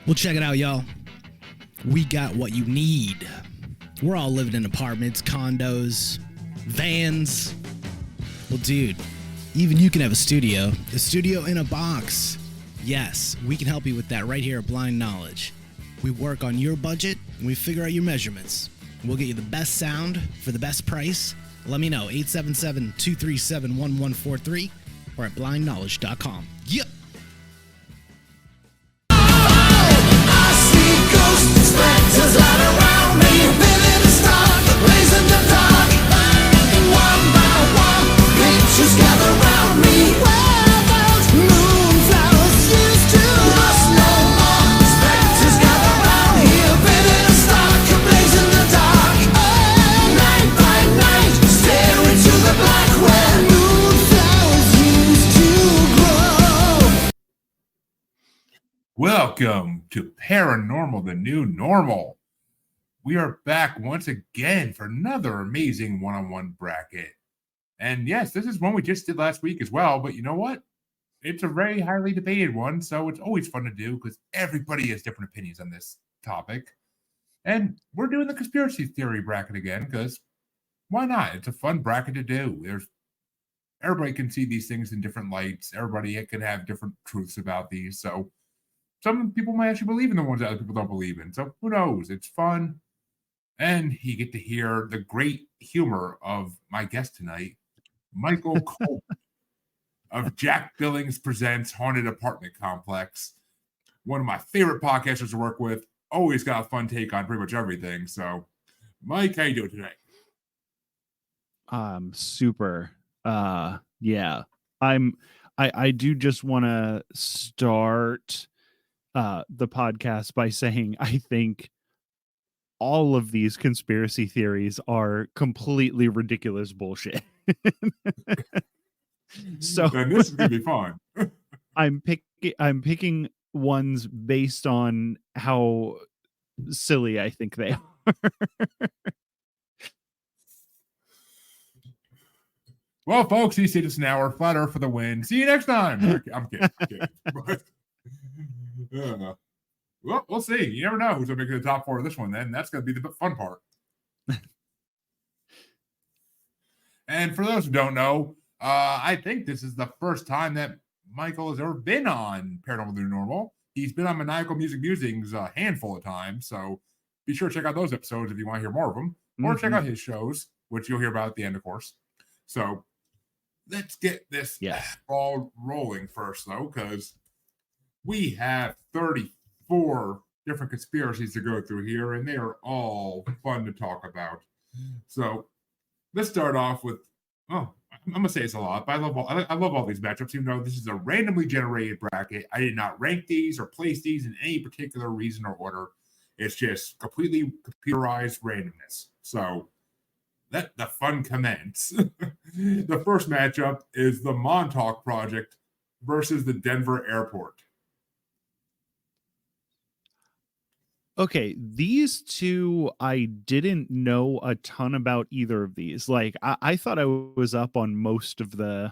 Well, check it out, y'all. We got what you need. We're all living in apartments, condos, vans. Well, dude, even you can have a studio in a box. Yes, we can help you with that right here at Blind Knowledge. We work on your budget and we figure out your measurements. We'll get you the best sound for the best price. Let me know, 877-237-1143 or at blindknowledge.com. Yep. Spectres all around me, living in stark, blazing the dark. One by one, pictures gather round me. Where those moonflowers used to lost no more. Spectres gather round here, living in stark, blazing the dark. Night by night, stare into the black where moonflowers used to grow. Welcome to Paranormal, the New Normal. We are back once again for another amazing one-on-one bracket. And yes, this is one we just did last week as well, but you know what? It's a very highly debated one, so it's always fun to do because everybody has different opinions on this topic. And we're doing the conspiracy theory bracket again because why not? It's a fun bracket to do. Everybody can see these things in different lights. Everybody can have different truths about these, so some people might actually believe in the ones that other people don't believe in. So who knows? It's fun. And you get to hear the great humor of my guest tonight, Michael Colby of Jack Billings Presents Haunted Apartment Complex. One of my favorite podcasters to work with. Always got a fun take on pretty much everything. So, Mike, how you doing tonight? Super. Yeah. I do just want to start the podcast by saying I think all of these conspiracy theories are completely ridiculous bullshit. So and this is gonna be fun. I'm picking ones based on how silly I think they are. Well, folks, you see this an hour. Flat Earth for the win. See you next time. I'm kidding. But, well, we'll see. You never know who's going to make the top four of this one, then. That's going to be the fun part. And for those who don't know, I think this is the first time that Michael has ever been on Paranormal New Normal. He's been on Maniacal Music Musings a handful of times, so be sure to check out those episodes if you want to hear more of them, or check out his shows, which you'll hear about at the end, of course. So let's get this ball rolling first, though, because we have 34 different conspiracies to go through here, and they are all fun to talk about. So let's start off with, I'm going to say it's a lot, but I love all these matchups, even though this is a randomly generated bracket. I did not rank these or place these in any particular reason or order. It's just completely computerized randomness. So let the fun commence. The first matchup is the Montauk Project versus the Denver Airport. Okay, these two, I didn't know a ton about either of these. Like, I thought I was up on most of the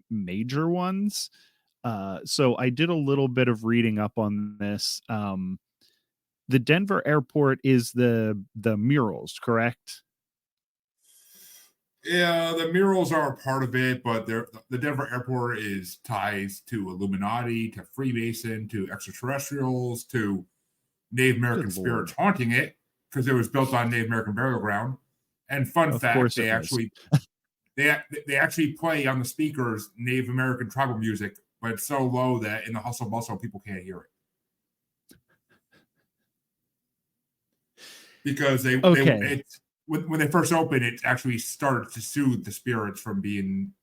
major ones. So I did a little bit of reading up on this. The Denver Airport is the murals, correct? Yeah, the murals are a part of it, but the Denver Airport is ties to Illuminati, to Freemason, to extraterrestrials, to Native American spirits haunting it because it was built on Native American burial ground. And fun fact, they actually play on the speakers Native American tribal music, but it's so low that in the hustle bustle people can't hear it. Because when they first opened, it actually started to soothe the spirits from being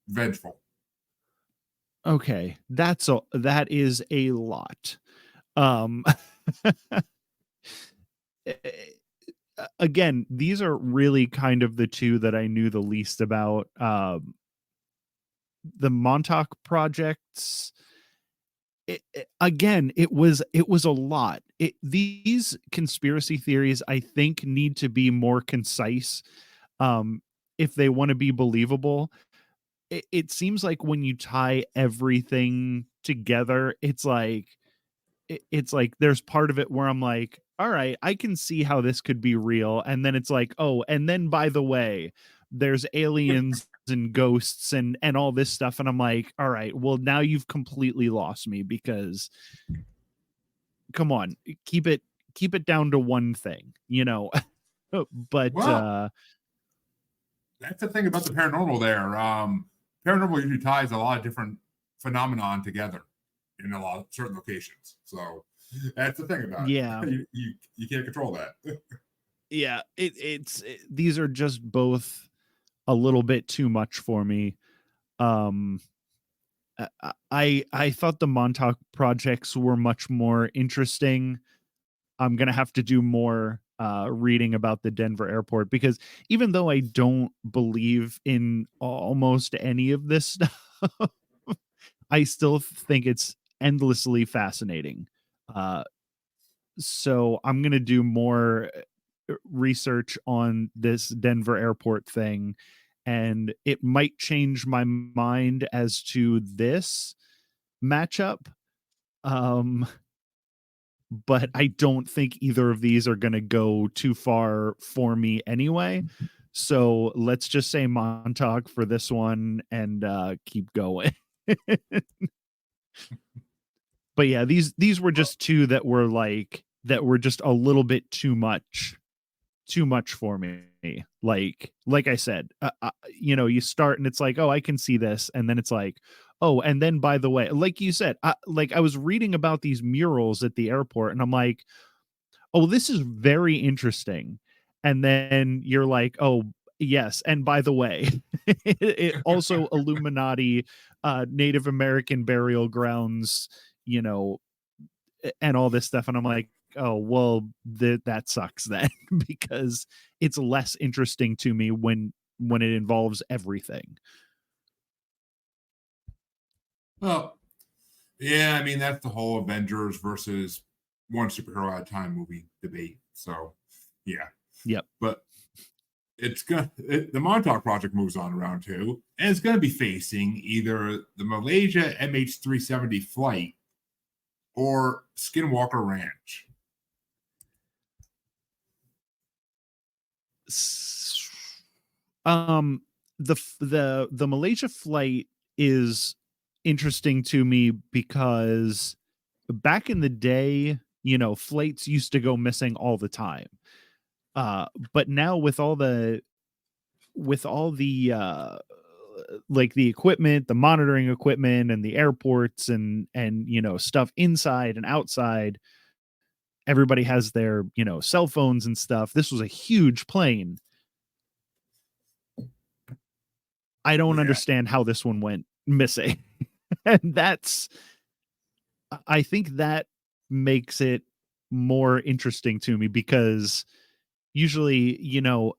vengeful. Okay, that is a lot. Again, these are really kind of the two that I knew the least about. The Montauk projects, it was a lot. These conspiracy theories, I think, need to be more concise if they want to be believable. It seems like when you tie everything together, it's like it's like there's part of it where I'm like, all right, I can see how this could be real, and then it's like, oh, and then by the way, there's aliens and ghosts and all this stuff, and I'm like, all right, well now you've completely lost me, because come on, keep it down to one thing, you know. But Well, that's the thing about the paranormal there. Paranormal usually ties a lot of different phenomenon together in a lot of certain locations. So that's the thing about yeah, it. You can't control that. yeah, these are just both a little bit too much for me. um I thought the Montauk projects were much more interesting. I'm gonna have to do more reading about the Denver airport, because even though I don't believe in almost any of this stuff, I still think it's endlessly fascinating. Uh, so I'm gonna do more research on this Denver airport thing, and it might change my mind as to this matchup. Um, but I don't think either of these are going to go too far for me anyway. So let's just say Montauk for this one, and keep going. But yeah, these were just two that were just a little bit too much for me. Like I said, you know, you start and it's like, oh, I can see this, and then it's like, oh, and then by the way, like you said, I was reading about these murals at the airport, and I'm like, oh, this is very interesting, and then you're like, oh, yes, and by the way, it also Illuminati, Native American burial grounds, you know, and all this stuff, and I'm like, oh well, that sucks then, because it's less interesting to me when it involves everything. Well, yeah, I mean that's the whole Avengers versus one superhero at a time movie debate. So, yeah, Yep. but the Montauk project moves on around two, and it's gonna be facing either the Malaysia MH370 flight or Skinwalker Ranch. Um, the Malaysia flight is interesting to me because back in the day, you know, flights used to go missing all the time. But now with all the like the equipment, the monitoring equipment, and the airports, and you know, stuff inside and outside, everybody has their, you know, cell phones and stuff. This was a huge plane. I don't Yeah. understand how this one went missing. And I think that makes it more interesting to me, because usually, you know,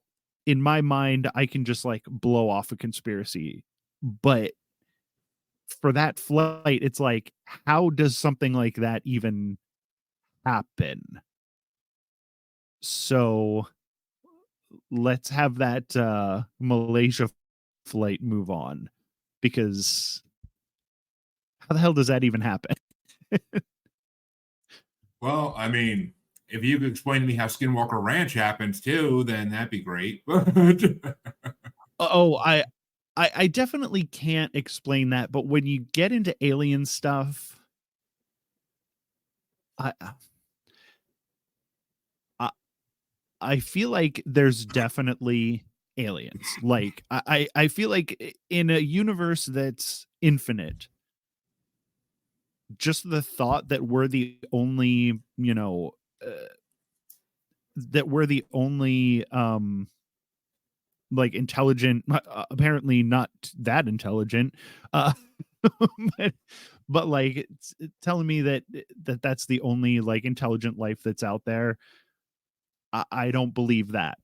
in my mind, I can just like blow off a conspiracy. But for that flight, it's like, how does something like that even happen? So let's have that Malaysia flight move on, because how the hell does that even happen? Well, I mean, if you could explain to me how Skinwalker Ranch happens too, then that'd be great. Oh, I definitely can't explain that, but when you get into alien stuff, I I, I feel like there's definitely aliens. Like I feel like in a universe that's infinite, just the thought that we're the only, you know, that we're the only like intelligent, apparently not that intelligent, uh but, like it's telling me that that's the only like intelligent life that's out there. I don't believe that.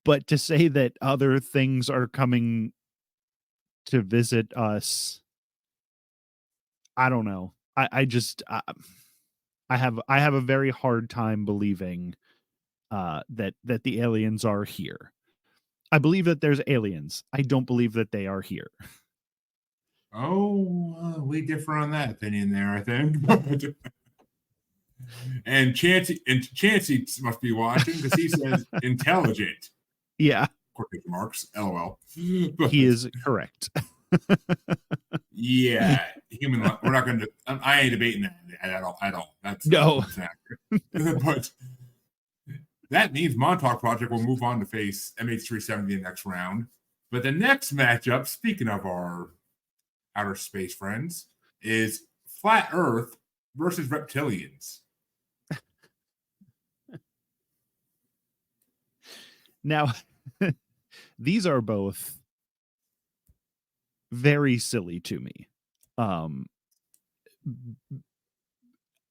But to say that other things are coming to visit us, I don't know. I just I have a very hard time believing that the aliens are here. I believe that there's aliens. I don't believe that they are here. Oh, we differ on that opinion there, I think. And Chancey must be watching because he says intelligent. Yeah, Quotation marks. LOL. he is correct. Yeah, human. We're not going to. I ain't debating that at all. That's No. that's accurate. But that means Montauk Project will move on to face MH370 in the next round. But the next matchup, speaking of our outer space friends, is Flat Earth versus Reptilians. Now, these are both very silly to me.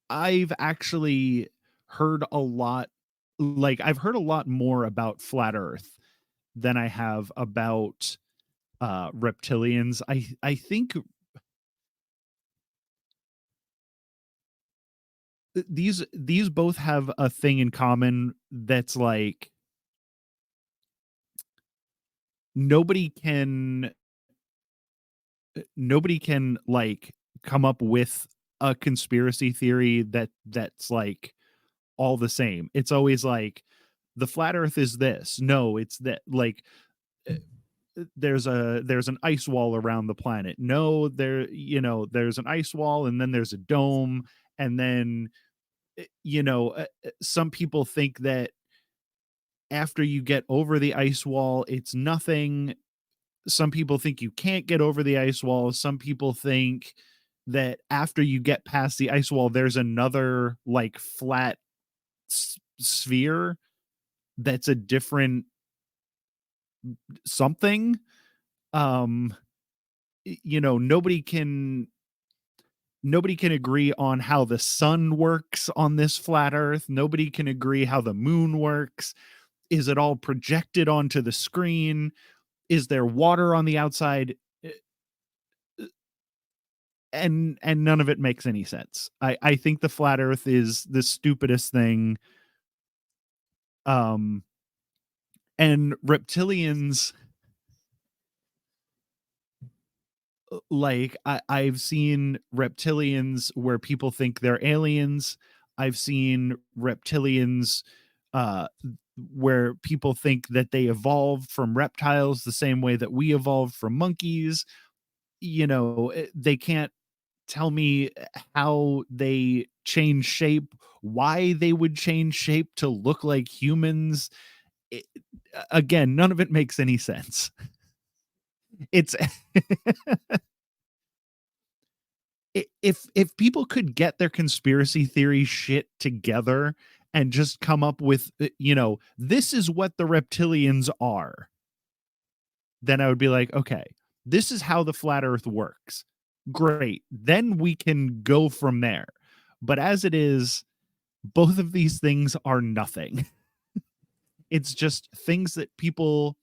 I've actually heard a lot, I've heard a lot more about Flat Earth than I have about reptilians. I think these both have a thing in common that's like nobody can like come up with a conspiracy theory that's like all the same. It's always like the flat earth is this. No, it's that like there's an ice wall around the planet. No, there's an ice wall and then there's a dome and then some people think that after you get over the ice wall it's nothing. Some people think you can't get over the ice wall. Some people think that after you get past the ice wall there's another like flat sphere that's a different something. Nobody can agree on how the sun works on this flat earth. Nobody can agree how the moon works. Is it all projected onto the screen? Is there water on the outside? And none of it makes any sense. I think the flat earth is the stupidest thing. And reptilians, like I've seen reptilians where people think they're aliens. I've seen reptilians where people think that they evolved from reptiles the same way that we evolved from monkeys. They can't tell me how they change shape, why they would change shape to look like humans. Again, none of it makes any sense. It's if people could get their conspiracy theory shit together and just come up with, this is what the reptilians are, then I would be like, okay, this is how the flat earth works. Great. Then we can go from there. But as it is, both of these things are nothing. It's just things that people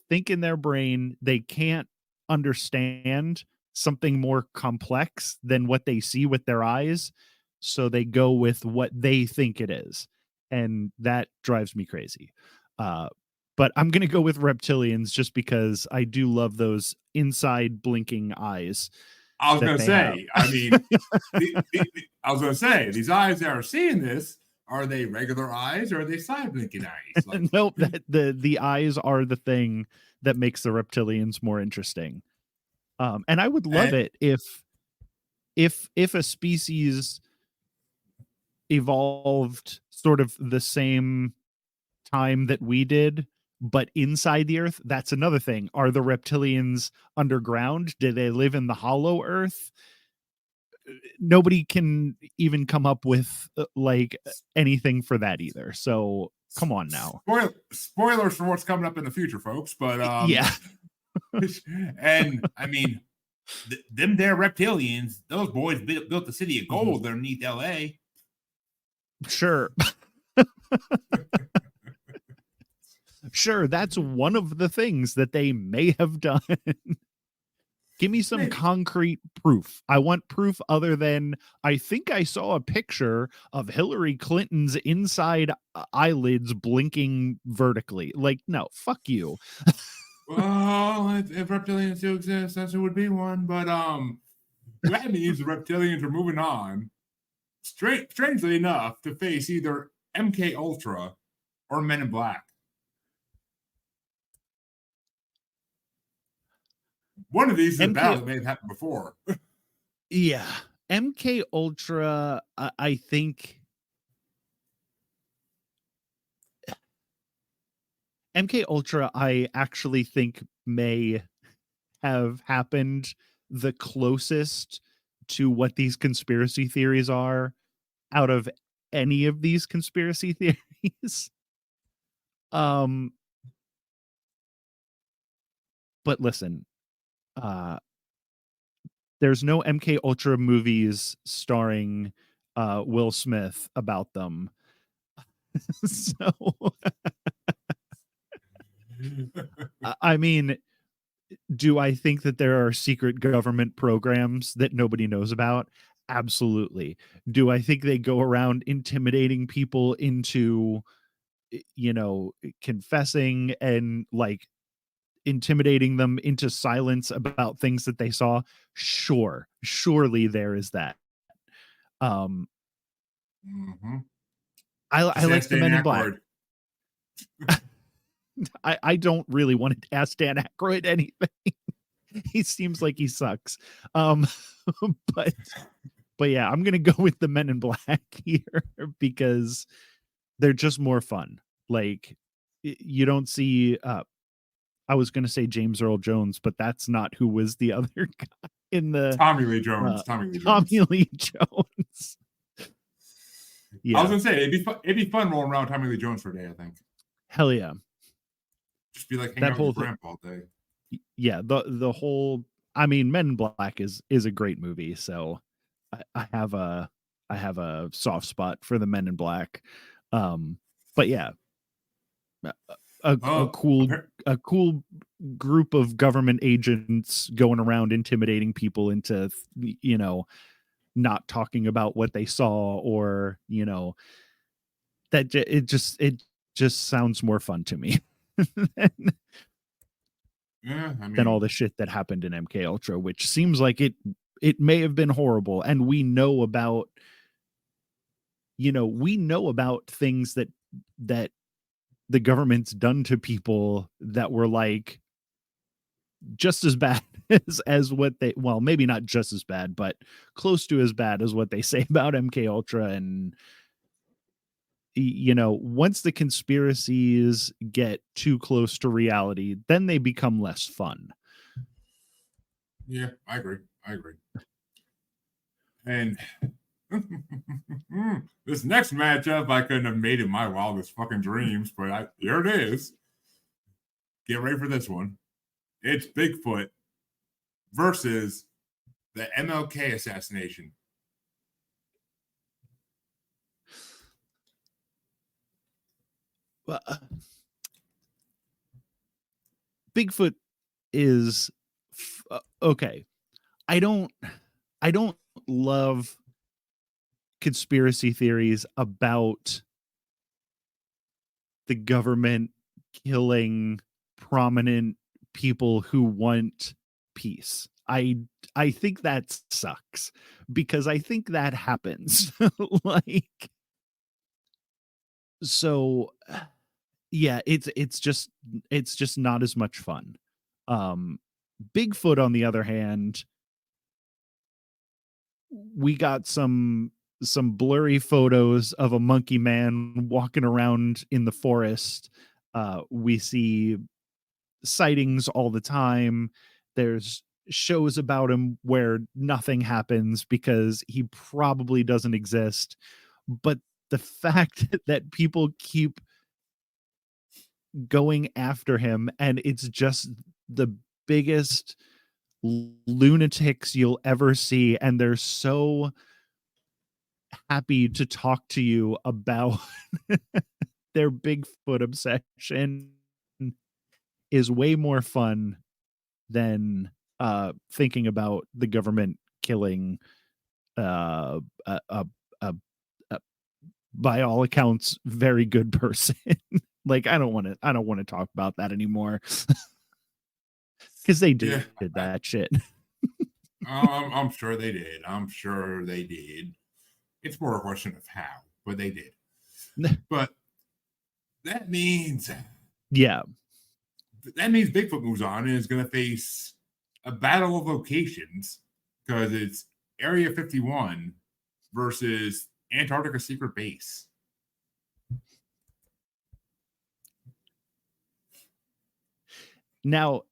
think in their brain. They can't understand something more complex than what they see with their eyes. So they go with what they think it is. And that drives me crazy. But I'm going to go with reptilians just because I do love those inside blinking eyes. I was going to say, I was going to say, these eyes that are seeing this, are they regular eyes or are they side blinking eyes? Like, nope, the eyes are the thing that makes the reptilians more interesting. And I would love it if a species evolved sort of the same time that we did, but inside the earth. That's another thing. Are the reptilians underground? Do they live in the hollow earth? Nobody can even come up with like anything for that either. So come on now. Spoilers for what's coming up in the future, folks. But yeah. And I mean, them there reptilians, those boys built the city of gold underneath LA. Sure. Sure, that's one of the things that they may have done. Give me some concrete proof. I want proof other than I think I saw a picture of Hillary Clinton's inside eyelids blinking vertically. Like, no, fuck you. Well, if reptilians do exist, that would be one. But that means the reptilians are moving on strangely enough, to face either MK Ultra or Men in Black. One of these is a battle that may have happened before. Yeah, MK Ultra. I think MK Ultra. I actually think may have happened the closest to what these conspiracy theories are out of any of these conspiracy theories. But listen, there's no MK Ultra movies starring Will Smith about them. So I mean, do I think that there are secret government programs that nobody knows about? Absolutely. Do I think they go around intimidating people into, confessing and like intimidating them into silence about things that they saw? Sure. Surely there is that. Um, Mm-hmm. I like the Men in Black. Aykroyd. I don't really want to ask Dan Aykroyd anything. He seems like he sucks. But yeah, I'm gonna go with the Men in Black here because they're just more fun. Like you don't see I was gonna say James Earl Jones, but that's not who was the other guy in the Tommy Lee Jones. Tommy Lee Jones. Yeah. I was gonna say it'd be fun rolling around Tommy Lee Jones for a day, I think. Hell yeah. Just be like hanging out with your grandpa all day. Yeah, the whole Men in Black is a great movie, so I have a soft spot for the Men in Black. But yeah. A cool group of government agents going around intimidating people into not talking about what they saw, or that it just sounds more fun to me than all the shit that happened in MK Ultra, which seems like it may have been horrible. And we know about things that the government's done to people that were like just as bad as what they, well, maybe not just as bad, but close to as bad as what they say about MK Ultra. And once the conspiracies get too close to reality, then they become less fun. Yeah, I agree. And this next matchup, I couldn't have made in my wildest fucking dreams, but here it is. Get ready for this one. It's Bigfoot versus the MLK assassination. Well, Bigfoot is okay. I don't love conspiracy theories about the government killing prominent people who want peace. I think that sucks because I think that happens. Like, so yeah, it's just not as much fun. Bigfoot, on the other hand, we got some blurry photos of a monkey man walking around in the forest. We see sightings all the time. There's shows about him where nothing happens because he probably doesn't exist. But the fact that people keep going after him, and it's just the biggest lunatics you'll ever see, and they're so happy to talk to you about their Bigfoot obsession, is way more fun than thinking about the government killing by all accounts very good person. Like, I don't want to talk about that anymore. Because they did that shit. I'm sure they did. It's more a question of how, but they did. But that means Bigfoot moves on and is going to face a battle of locations because it's Area 51 versus Antarctica Secret Base. Now,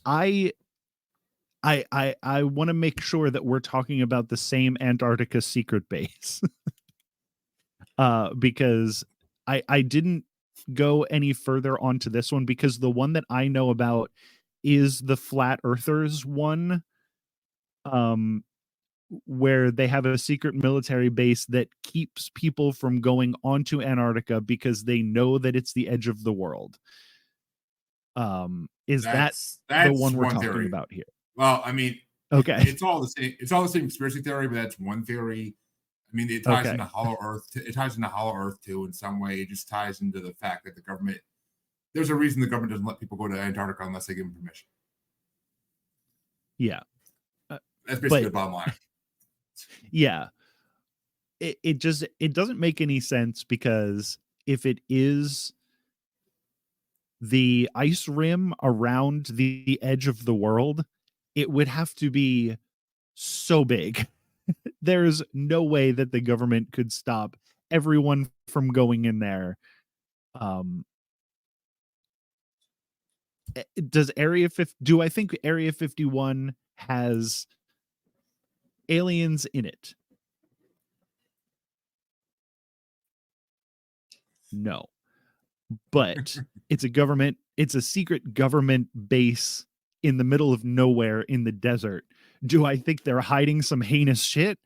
I want to make sure that we're talking about the same Antarctica Secret Base. Because I didn't go any further onto this one because the one that I know about is the Flat Earthers one, where they have a secret military base that keeps people from going onto Antarctica because they know that it's the edge of the world. Is that's the one we're talking theory about here? Well, I mean, okay, it's all the same. It's all the same conspiracy theory, but that's one theory. I mean, it ties into Hollow Earth. It ties into Hollow Earth too in some way. It just ties into the fact that the government. There's a reason the government doesn't let people go to Antarctica unless they give them permission. Yeah, that's basically the bottom line. Yeah, it doesn't make any sense because if it is the ice rim around the edge of the world, it would have to be so big. There's no way that the government could stop everyone from going in there. Does do I think Area 51 has aliens in it? No. But it's a secret government base in the middle of nowhere in the desert. Do I think they're hiding some heinous shit?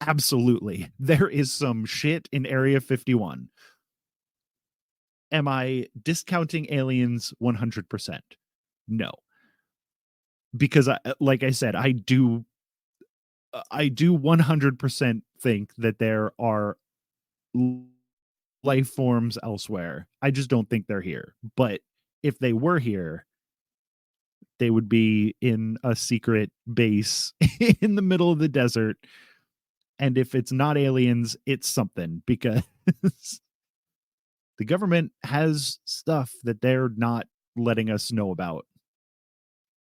Absolutely. There is some shit in Area 51. Am I discounting aliens 100%? No. Because like I said, I do 100% think that there are life forms elsewhere. I just don't think they're here. But if they were here, they would be in a secret base in the middle of the desert. And if it's not aliens, it's something, because the government has stuff that they're not letting us know about.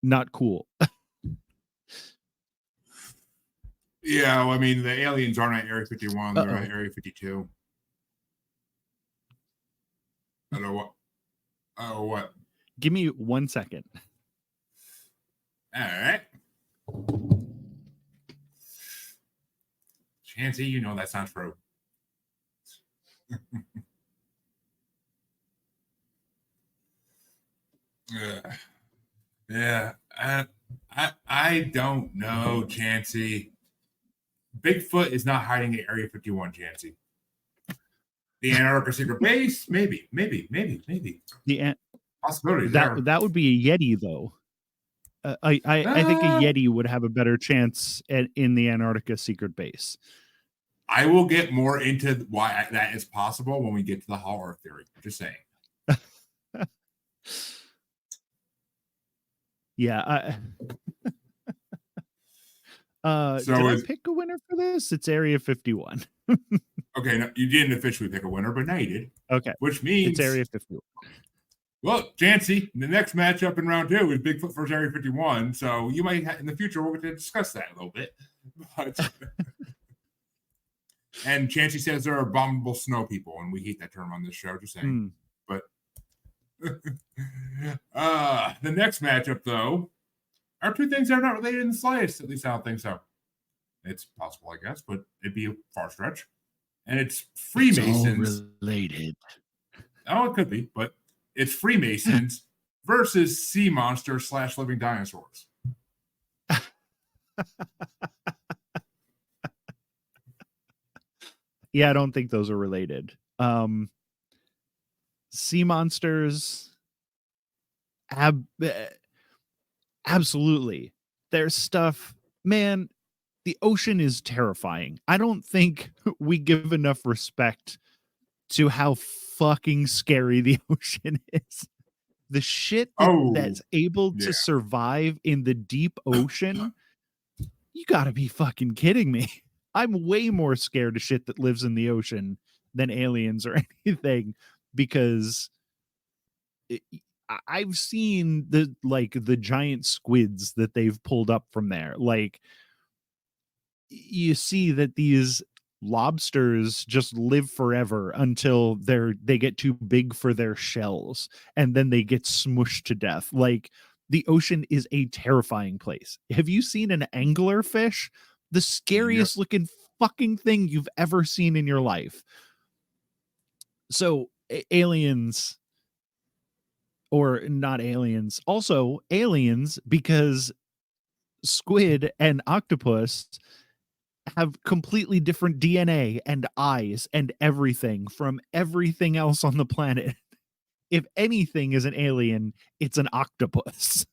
Not cool. Yeah, well, I mean, the aliens aren't at Area 51, they're at Area 52. I don't know what. Oh, what? Give me 1 second. All right. Chancey, you know that's not true. Yeah, I don't know, Chancey. Bigfoot is not hiding at Area 51, Chancey. The Antarctica Secret Base, maybe. The possibility that would be a Yeti, though. I think a Yeti would have a better chance in the Antarctica Secret Base. I will get more into why that is possible when we get to the Hollow Earth theory. Just saying. Yeah. So did I pick a winner for this? It's Area 51. Okay, no, you didn't officially pick a winner, but now you did. Okay. Which means it's Area 51. Well, Jancy, the next matchup in round 2 is Bigfoot versus Area 51. So you might in the future we'll get to discuss that a little bit. But and Chancey says there are abominable snow people, and we hate that term on this show, just saying. But the next matchup, though, are two things that are not related in the slightest. At least I don't think so. It's possible, I guess, but it'd be a far stretch. And it's Freemasons. It's all related. Oh, it could be, but it's Freemasons versus sea monsters / living dinosaurs. Yeah, I don't think those are related. Sea monsters, absolutely. There's stuff, man. The ocean is terrifying. I don't think we give enough respect to how fucking scary the ocean is. The shit that's able to survive in the deep ocean, You gotta be fucking kidding me. I'm way more scared of shit that lives in the ocean than aliens or anything, because I've seen the giant squids that they've pulled up from there. Like, you see that these lobsters just live forever until they get too big for their shells, and then they get smushed to death. Like, the ocean is a terrifying place. Have you seen an anglerfish? The scariest looking fucking thing you've ever seen in your life. So aliens, or not aliens, also aliens, because squid and octopus have completely different DNA and eyes and everything from everything else on the planet. If anything is an alien, it's an octopus.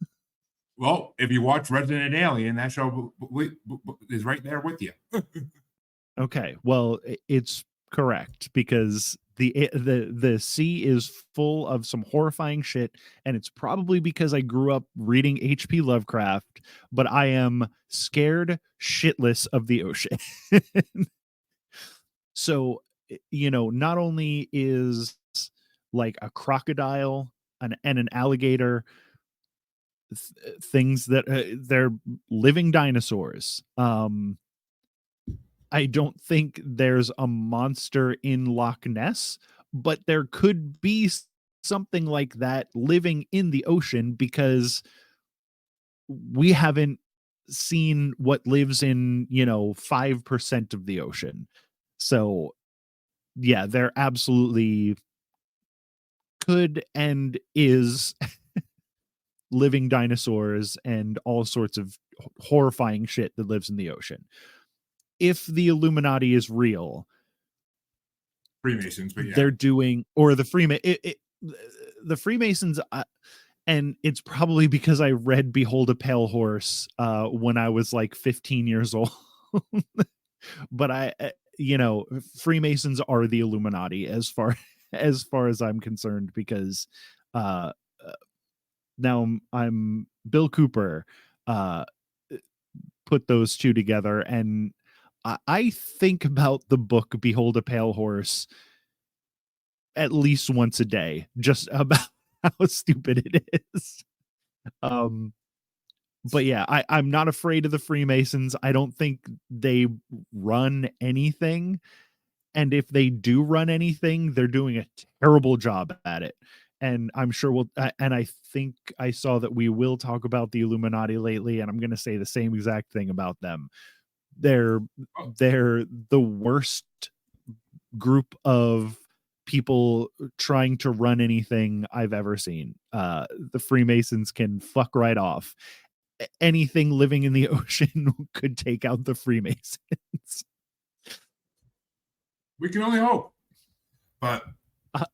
Well, if you watch Resident Alien, that show is right there with you. Okay, well, it's correct, because the sea is full of some horrifying shit, and it's probably because I grew up reading H.P. Lovecraft, but I am scared shitless of the ocean. So, not only is like a crocodile and an alligator things that they're living dinosaurs. I don't think there's a monster in Loch Ness, but there could be something like that living in the ocean, because we haven't seen what lives in 5% of the ocean. So yeah, there absolutely could and is living dinosaurs and all sorts of horrifying shit that lives in the ocean. If the Illuminati is real, Freemasons, but yeah. they're doing, or the the Freemasons, and it's probably because I read Behold a Pale Horse when I was like 15 years old. But Freemasons are the Illuminati as far as I'm concerned, because uh now I'm Bill Cooper put those two together, and I think about the book Behold a Pale Horse at least once a day, just about how stupid it is. But yeah, I'm not afraid of the Freemasons. I don't think they run anything. And if they do run anything, they're doing a terrible job at it. And I'm sure and I think I saw that we will talk about the Illuminati lately, and I'm going to say the same exact thing about them. They're the worst group of people trying to run anything I've ever seen. The Freemasons can fuck right off. Anything living in the ocean could take out the Freemasons. We can only hope. But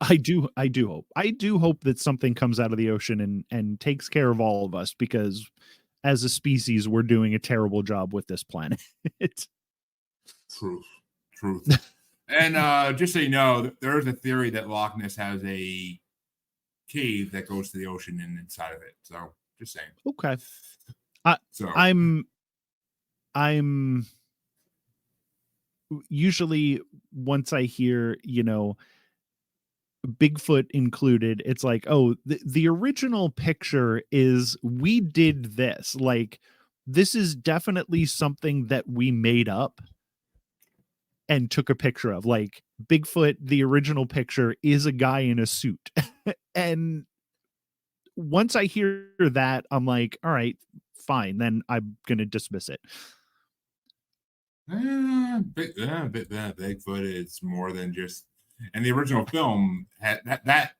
I do hope. I do hope that something comes out of the ocean and takes care of all of us, because as a species, we're doing a terrible job with this planet. Truth. And just so you know, there is a theory that Loch Ness has a cave that goes to the ocean and inside of it. So just saying. Okay. So I'm usually, once I hear, Bigfoot included, it's like, oh, the original picture is we did this. Like, this is definitely something that we made up and took a picture of. Like, Bigfoot, the original picture is a guy in a suit. And once I hear that, I'm like, all right, fine, then I'm gonna dismiss it. Bigfoot is more than just. And the original film had that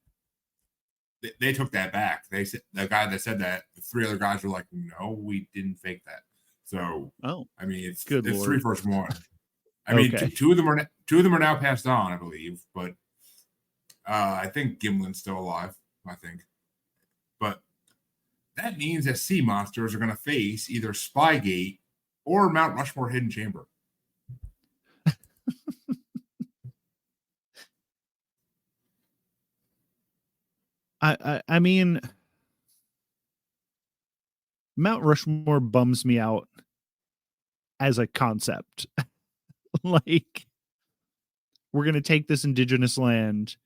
they took that back. They said, the guy that said that, the three other guys were like, "No, we didn't fake that." So, I mean, it's Good it's Lord. 3 versus 1. I mean, Okay. two of them are now passed on, I believe, but I think Gimlin's still alive. I think, but that means that sea monsters are going to face either Spygate or Mount Rushmore Hidden Chamber. I mean, Mount Rushmore bums me out as a concept. Like, we're going to take this indigenous land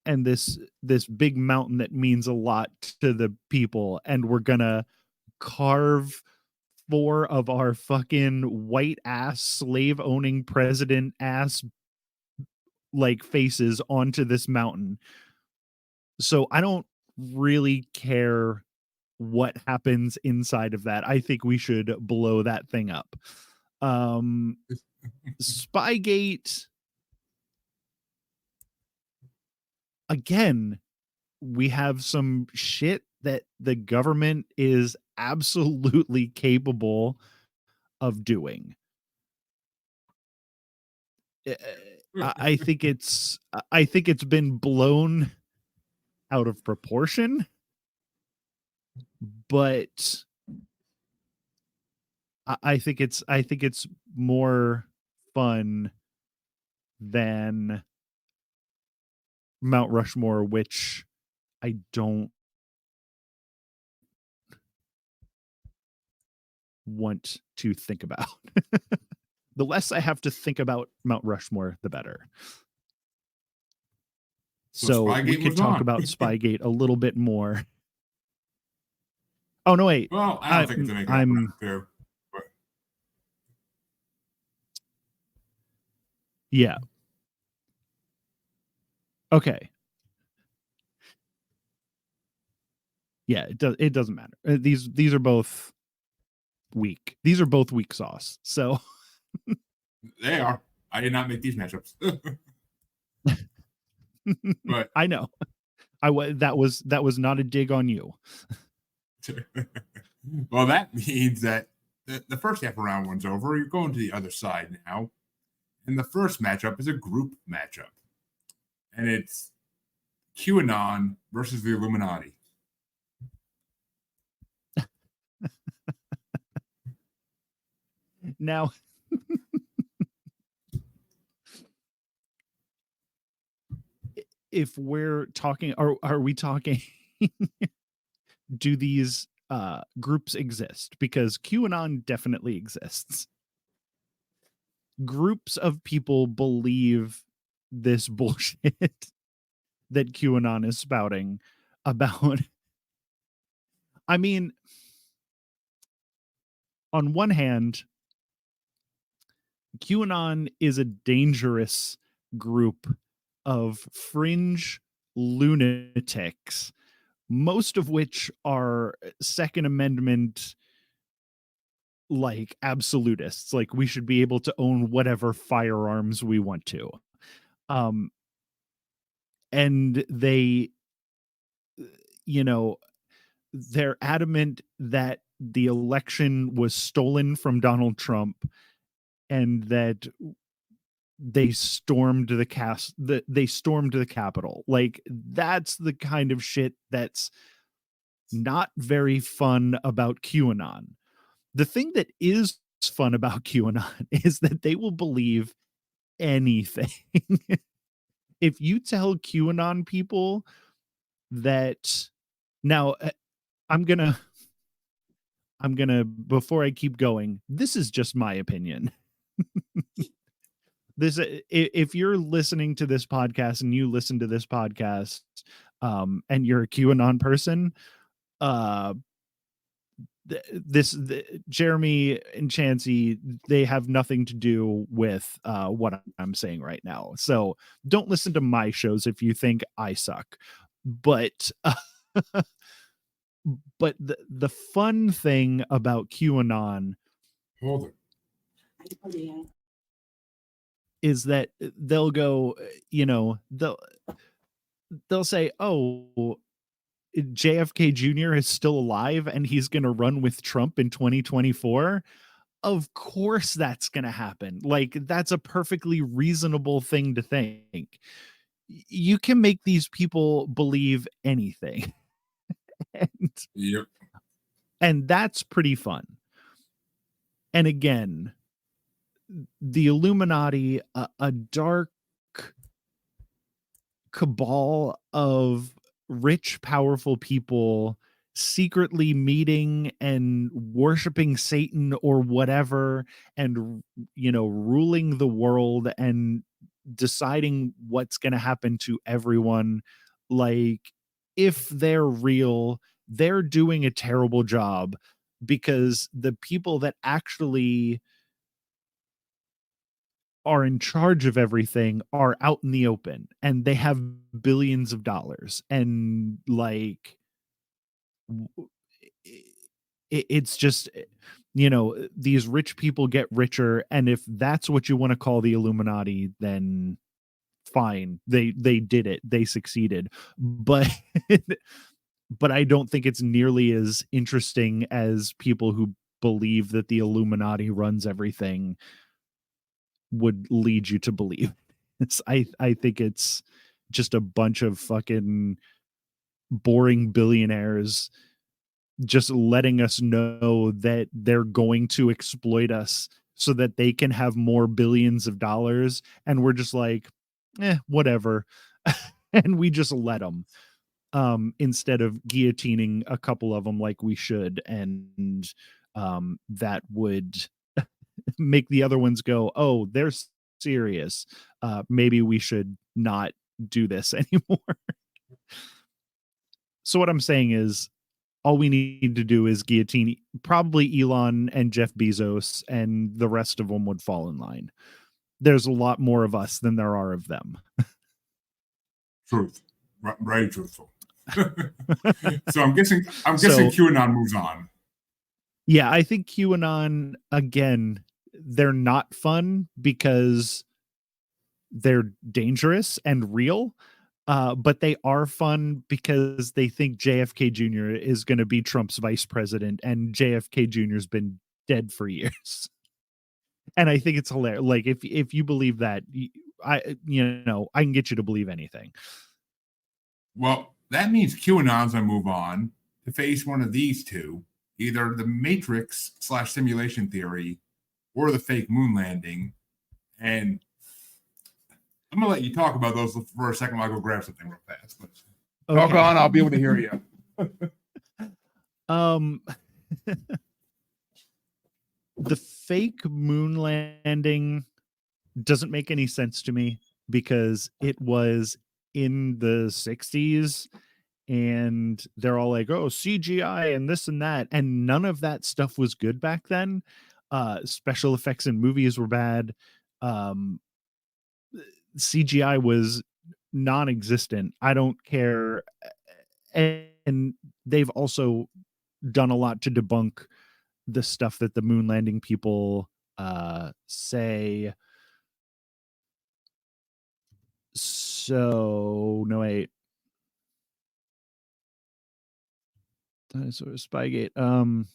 and this big mountain that means a lot to the people, and we're going to carve 4 of our fucking white ass slave owning president ass like faces onto this mountain. So I don't really care what happens inside of that. I think we should blow that thing up. Spygate, again, we have some shit that the government is absolutely capable of doing. I think it's been blown out of proportion, but I think it's more fun than Mount Rushmore, which I don't want to think about. The less I have to think about Mount Rushmore, the better. So we Spygate could was talk on. about Spygate a little bit more. Oh no, wait. Well, I don't think it's anything I'm too. But yeah. Okay. Yeah, it doesn't matter. These are both weak. These are both weak sauce. So they are. I did not make these matchups. But I know. That was not a dig on you. well, that means that the first half of round one's over. You're going to the other side now. And the first matchup is a group matchup. And it's QAnon versus the Illuminati. Now, if we're talking, are we talking, do these groups exist? Because QAnon definitely exists. Groups of people believe this bullshit that QAnon is spouting about. I mean, on one hand, QAnon is a dangerous group of fringe lunatics, most of which are Second Amendment like absolutists. Like, we should be able to own whatever firearms we want to. And they, you know, they're adamant that the election was stolen from Donald Trump and that they stormed the Capitol. Like, that's the kind of shit that's not very fun about QAnon. The thing that is fun about QAnon is that they will believe anything. If you tell QAnon people that, now I'm gonna, before I keep going, this is just my opinion. If you're listening to this podcast and you listen to this podcast, and you're a QAnon person, Jeremy and Chansey, they have nothing to do with what I'm saying right now. So don't listen to my shows if you think I suck. But but the fun thing about QAnon Hold it. is that they'll go, they'll say, oh, JFK Jr. is still alive and he's going to run with Trump in 2024. Of course that's going to happen. Like, that's a perfectly reasonable thing to think. You can make these people believe anything. Yep. And that's pretty fun. And again, the Illuminati, a dark cabal of rich, powerful people secretly meeting and worshiping Satan or whatever, and ruling the world and deciding what's going to happen to everyone. Like, if they're real, they're doing a terrible job, because the people that actually are in charge of everything are out in the open, and they have billions of dollars, and like it's just these rich people get richer, and if that's what you want to call the Illuminati, then fine, they did it, they succeeded. But but I don't think it's nearly as interesting as people who believe that the Illuminati runs everything would lead you to believe. I think it's just a bunch of fucking boring billionaires just letting us know that they're going to exploit us so that they can have more billions of dollars, and we're just like, whatever. And we just let them, instead of guillotining a couple of them like we should, and that would make the other ones go, oh, they're serious, maybe we should not do this anymore. So what I'm saying is, all we need to do is guillotine probably Elon and Jeff Bezos, and the rest of them would fall in line. There's a lot more of us than there are of them. Truth. Very truthful. So I'm guessing QAnon moves on. Yeah, I think QAnon, again, they're not fun because they're dangerous and real. But they are fun because they think JFK Jr. is going to be Trump's vice president, and JFK Jr. has been dead for years. And I think it's hilarious. Like, if you believe that, I can get you to believe anything. Well, that means QAnon's gonna move on to face one of these two, either the Matrix / simulation theory or the fake moon landing. And I'm gonna let you talk about those for a second while I go grab something real fast. But talk on, I'll be able to hear you. The fake moon landing doesn't make any sense to me, because it was in the 60s, and they're all like, oh, CGI and this and that, and none of that stuff was good back then. Special effects in movies were bad. CGI was non-existent. I don't care. And they've also done a lot to debunk the stuff that the moon landing people say. So no, wait. Dinosaurs, Spygate.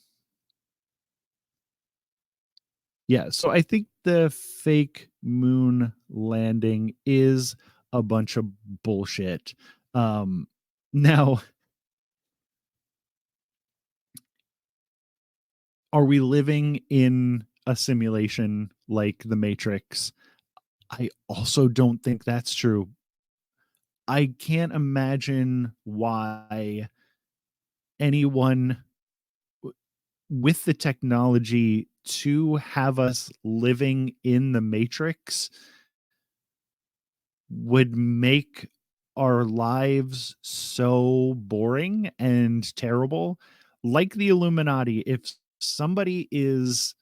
Yeah, so I think the fake moon landing is a bunch of bullshit. Now, are we living in a simulation like the Matrix? I also don't think that's true. I can't imagine why anyone with the technology to have us living in the Matrix would make our lives so boring and terrible. Like the Illuminati, if somebody is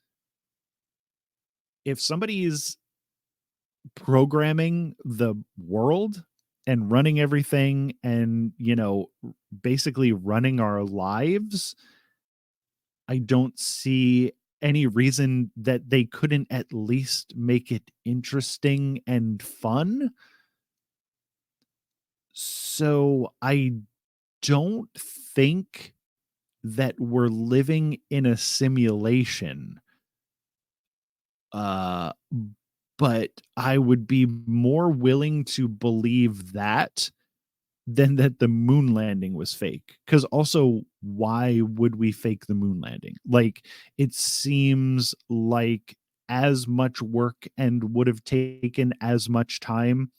programming the world and running everything, and basically running our lives, I don't see any reason that they couldn't at least make it interesting and fun. So I don't think that we're living in a simulation. But I would be more willing to believe that than that the moon landing was fake. Because also, why would we fake the moon landing? Like, it seems like as much work and would have taken as much time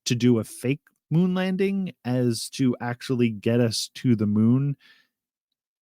to do a fake moon landing as to actually get us to the moon.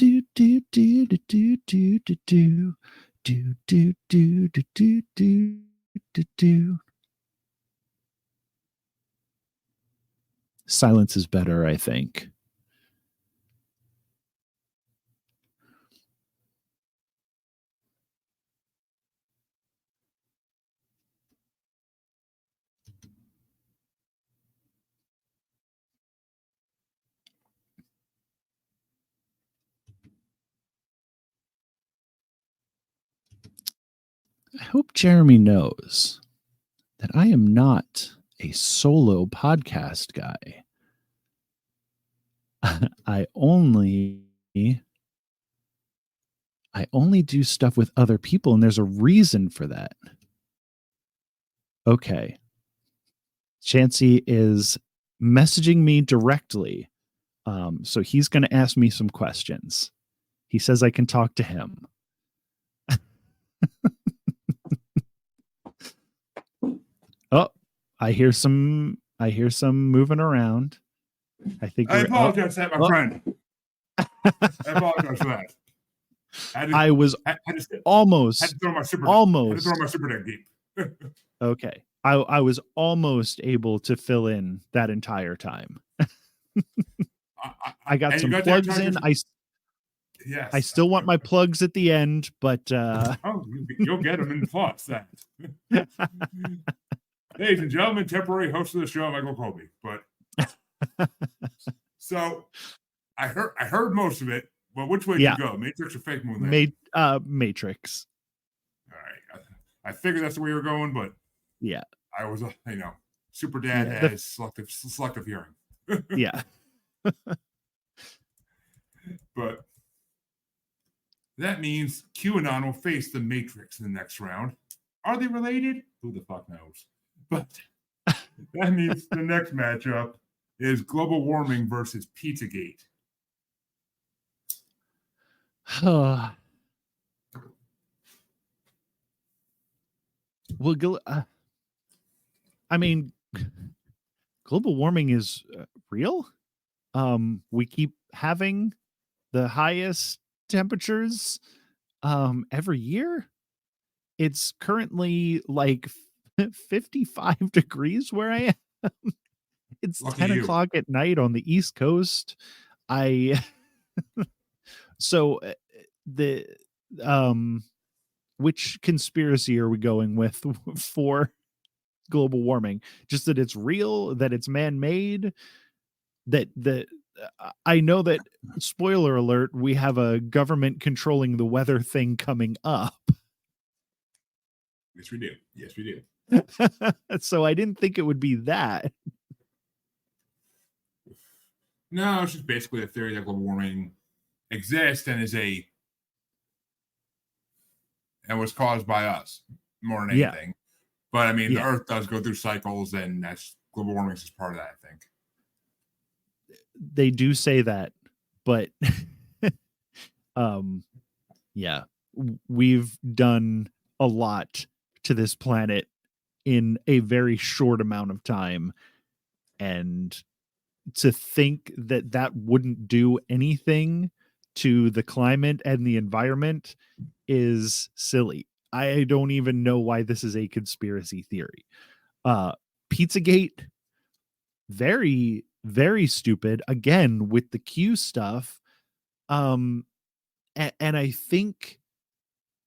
do do do do do do do do do do do do do do do. Silence is better, I think. I hope Jeremy knows that I am not a solo podcast guy. I only do stuff with other people, and there's a reason for that. Okay. Chansey is messaging me directly. So he's going to ask me some questions. He says I can talk to him. Oh, I hear some moving around. I apologize for that, my friend. I apologize for that. I was almost had to throw my super deck deep. Okay. I was almost able to fill in that entire time. I got some plugs in. Yes. I still want my plugs at the end, but you'll get them in plus that. Ladies and gentlemen, temporary host of the show, Michael Colby. But so I heard most of it, but which way did you go? Matrix or fake moon? Matrix. All right. I figured that's the way you were going, but yeah. I was super dad has selective hearing. Yeah. But that means QAnon will face the Matrix in the next round. Are they related? Who the fuck knows? But that means the next matchup is global warming versus Pizzagate. Well, I mean, global warming is real. We keep having the highest temperatures every year. It's currently like 55 degrees where I am. It's Lucky 10 you. o'clock at night on the East Coast. So the which conspiracy are we going with for global warming? Just that it's real, that it's man-made, that I know that, spoiler alert, we have a government controlling the weather thing coming up. Yes, we do. Yes, we do. So I didn't think it would be that. No, it's just basically a theory that global warming exists and was caused by us more than anything. Yeah. But I mean, the Earth does go through cycles, and that's global warming is just part of that, I think. They do say that, but yeah, we've done a lot to this planet in a very short amount of time, and to think that that wouldn't do anything to the climate and the environment is silly. I don't even know why this is a conspiracy theory. Pizzagate, very, very stupid. Again, with the Q stuff. And I think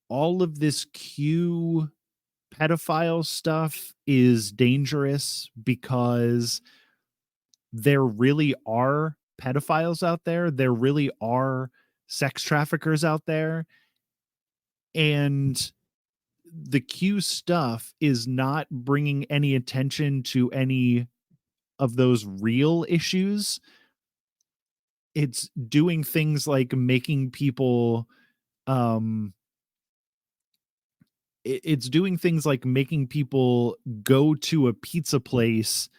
all of this Q pedophile stuff is dangerous because there really are pedophiles out there. There really are sex traffickers out there. And the Q stuff is not bringing any attention to any of those real issues. It's doing things like making people it's doing things like making people go to a pizza place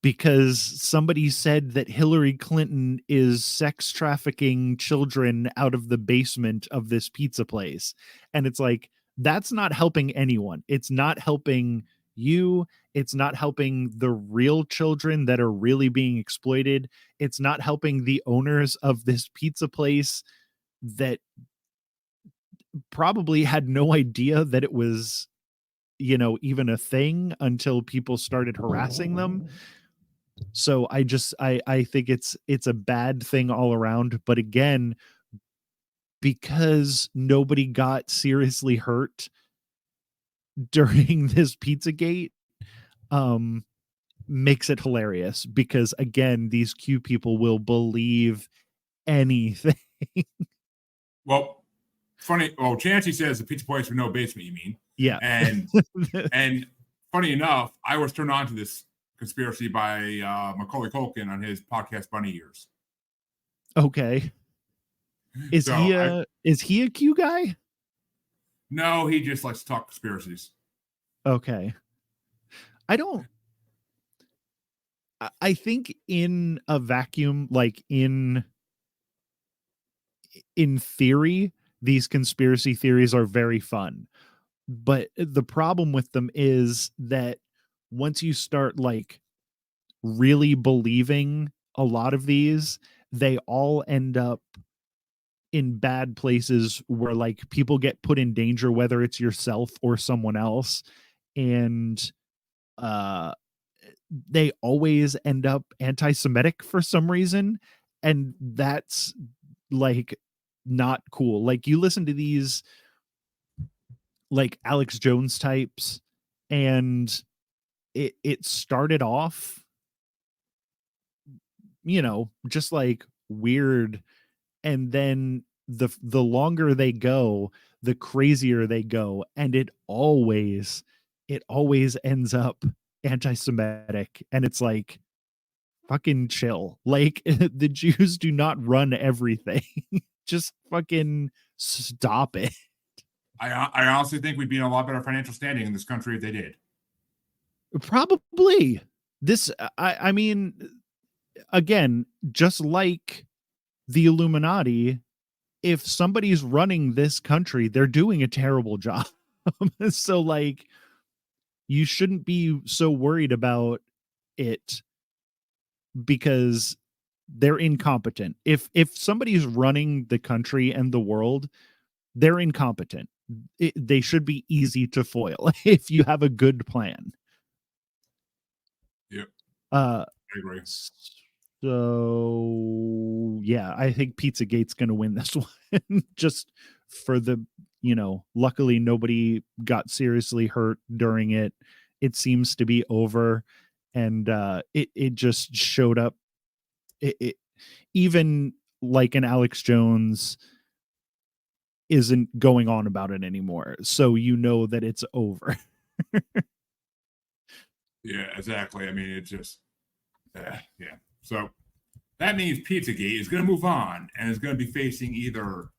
because somebody said that Hillary Clinton is sex trafficking children out of the basement of this pizza place. And it's like, that's not helping anyone. It's not helping you. It's not helping the real children that are really being exploited. It's not helping the owners of this pizza place that probably had no idea that it was, even a thing until people started harassing them. So I think it's a bad thing all around. But again, because nobody got seriously hurt during this Pizzagate, makes it hilarious because again, these Q people will believe anything. Well, funny. Well, Chancey says the pizza place with no basement. You mean? Yeah. And funny enough, I was turned on to this conspiracy by Macaulay Culkin on his podcast Bunny Ears. Okay. Is he a Q guy? No, he just likes to talk conspiracies. Okay. I think in a vacuum, like in theory, these conspiracy theories are very fun. But the problem with them is that once you start like really believing a lot of these, they all end up in bad places where like people get put in danger, whether it's yourself or someone else. And they always end up anti-Semitic for some reason. And that's like not cool. Like you listen to these like Alex Jones types, and it started off, just like weird, and then the longer they go, the crazier they go, and it always ends up anti-Semitic, and it's like, fucking chill. Like the Jews do not run everything. Just fucking stop it. I honestly think we'd be in a lot better financial standing in this country if they did. Probably. This, I mean, again, just like the Illuminati, if somebody's running this country, they're doing a terrible job. So, like, you shouldn't be so worried about it because they're incompetent. If somebody's running the country and the world, they're incompetent. They should be easy to foil if you have a good plan. Yep. I agree. So yeah, I think Pizzagate's going to win this one. Just for the, luckily nobody got seriously hurt during it. It seems to be over, and it just showed up. It even like an Alex Jones isn't going on about it anymore, so that it's over. Yeah, exactly. I mean, it's just yeah. So that means Pizzagate is going to move on and is going to be facing either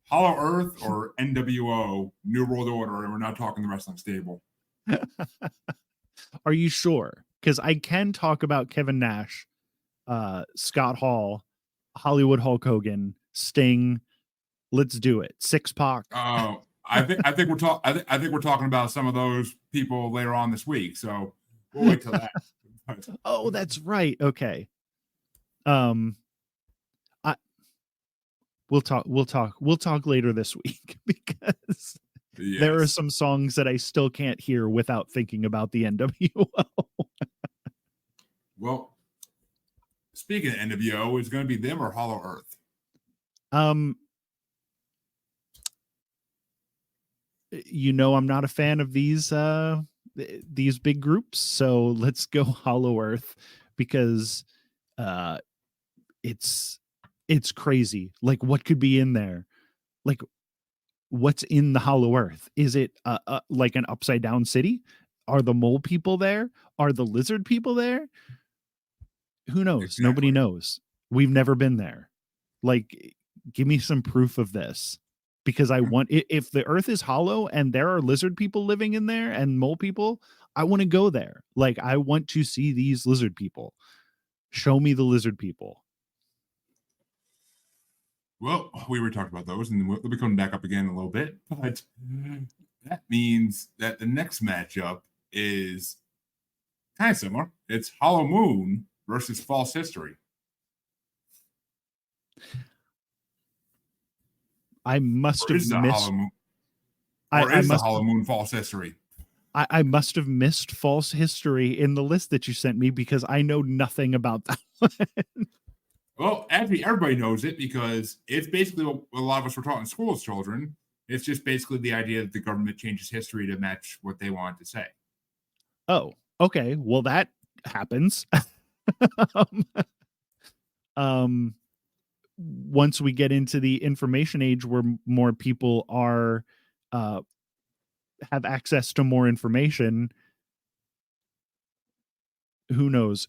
Hollow Earth or NWO, New World Order, and we're not talking the wrestling stable. Are you sure? Because I can talk about Kevin Nash, Scott Hall, Hollywood Hulk Hogan, Sting. Let's do it. 6-Pac. Oh, I think we're talking about some of those people later on this week. So we'll wait till that. Oh, that's right. Okay. We'll talk later this week because there are some songs that I still can't hear without thinking about the NWO. Well, speaking of NWO, is it going to be them or Hollow Earth? I'm not a fan of these big groups, so let's go Hollow Earth because it's crazy. Like, what could be in there? Like, what's in the Hollow Earth? Is it like an upside down city? Are the mole people there? Are the lizard people there? Who knows? Exactly. Nobody knows. We've never been there. Like, give me some proof of this, because I want, if the Earth is hollow and there are lizard people living in there and mole people, I want to go there. Like, I want to see these lizard people. Show me the lizard people. Well, we were talking about those, and we'll be coming back up again in a little bit. But that means that the next matchup is kind of similar. It's Hollow Moon versus false history. I must Or have is the missed. Hollow Moon? I, Or I is the must. Hollow Moon false history? I must have missed false history in the list that you sent me because I know nothing about that one. Well, actually, everybody knows it because it's basically what a lot of us were taught in school as children. It's just basically the idea that the government changes history to match what they want to say. Oh, okay. Well, that happens. um, um, once we get into the information age where more people are have access to more information, who knows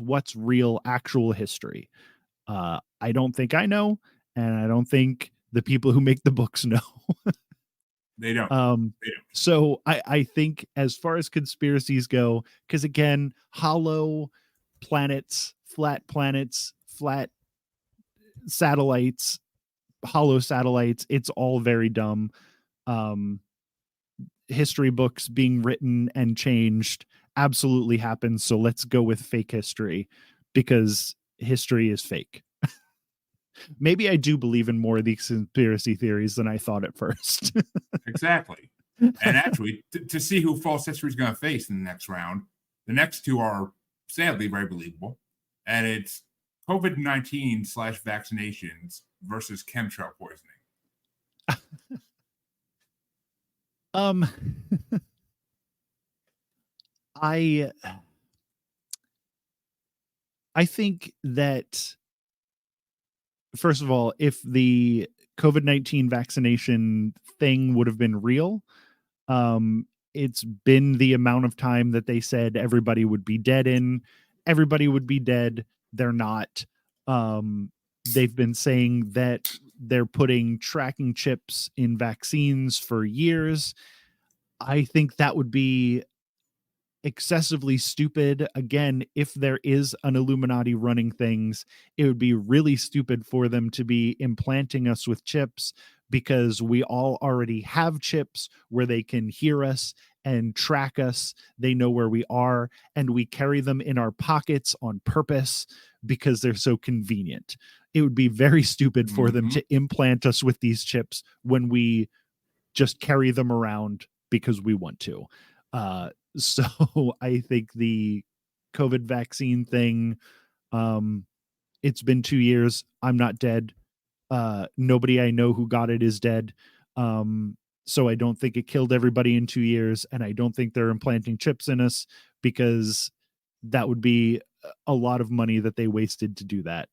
what's real actual history. I don't think I know, and I don't think the people who make the books know. They don't. So I think as far as conspiracies go, because again, hollow planets, flat satellites, hollow satellites, it's all very dumb. History books being written and changed absolutely happens. So let's go with fake history because history is fake. Maybe I do believe in more of these conspiracy theories than I thought at first. Exactly. And actually, to see who false history is going to face in the next round, the next two are sadly very believable. And it's COVID-19 / vaccinations versus chemtrail poisoning. I think that first of all, if the COVID-19 vaccination thing would have been real, it's been the amount of time that they said everybody would be dead in. Everybody would be dead. They're not. They've been saying that they're putting tracking chips in vaccines for years. I think that would be excessively stupid. Again, if there is an Illuminati running things, it would be really stupid for them to be implanting us with chips because we all already have chips where they can hear us and track us. They know where we are, and we carry them in our pockets on purpose because they're so convenient. It would be very stupid for them to implant us with these chips when we just carry them around because we want to. So I think the COVID vaccine thing, it's been 2 years. I'm not dead. Nobody I know who got it is dead. So I don't think it killed everybody in 2 years, and I don't think they're implanting chips in us because that would be a lot of money that they wasted to do that.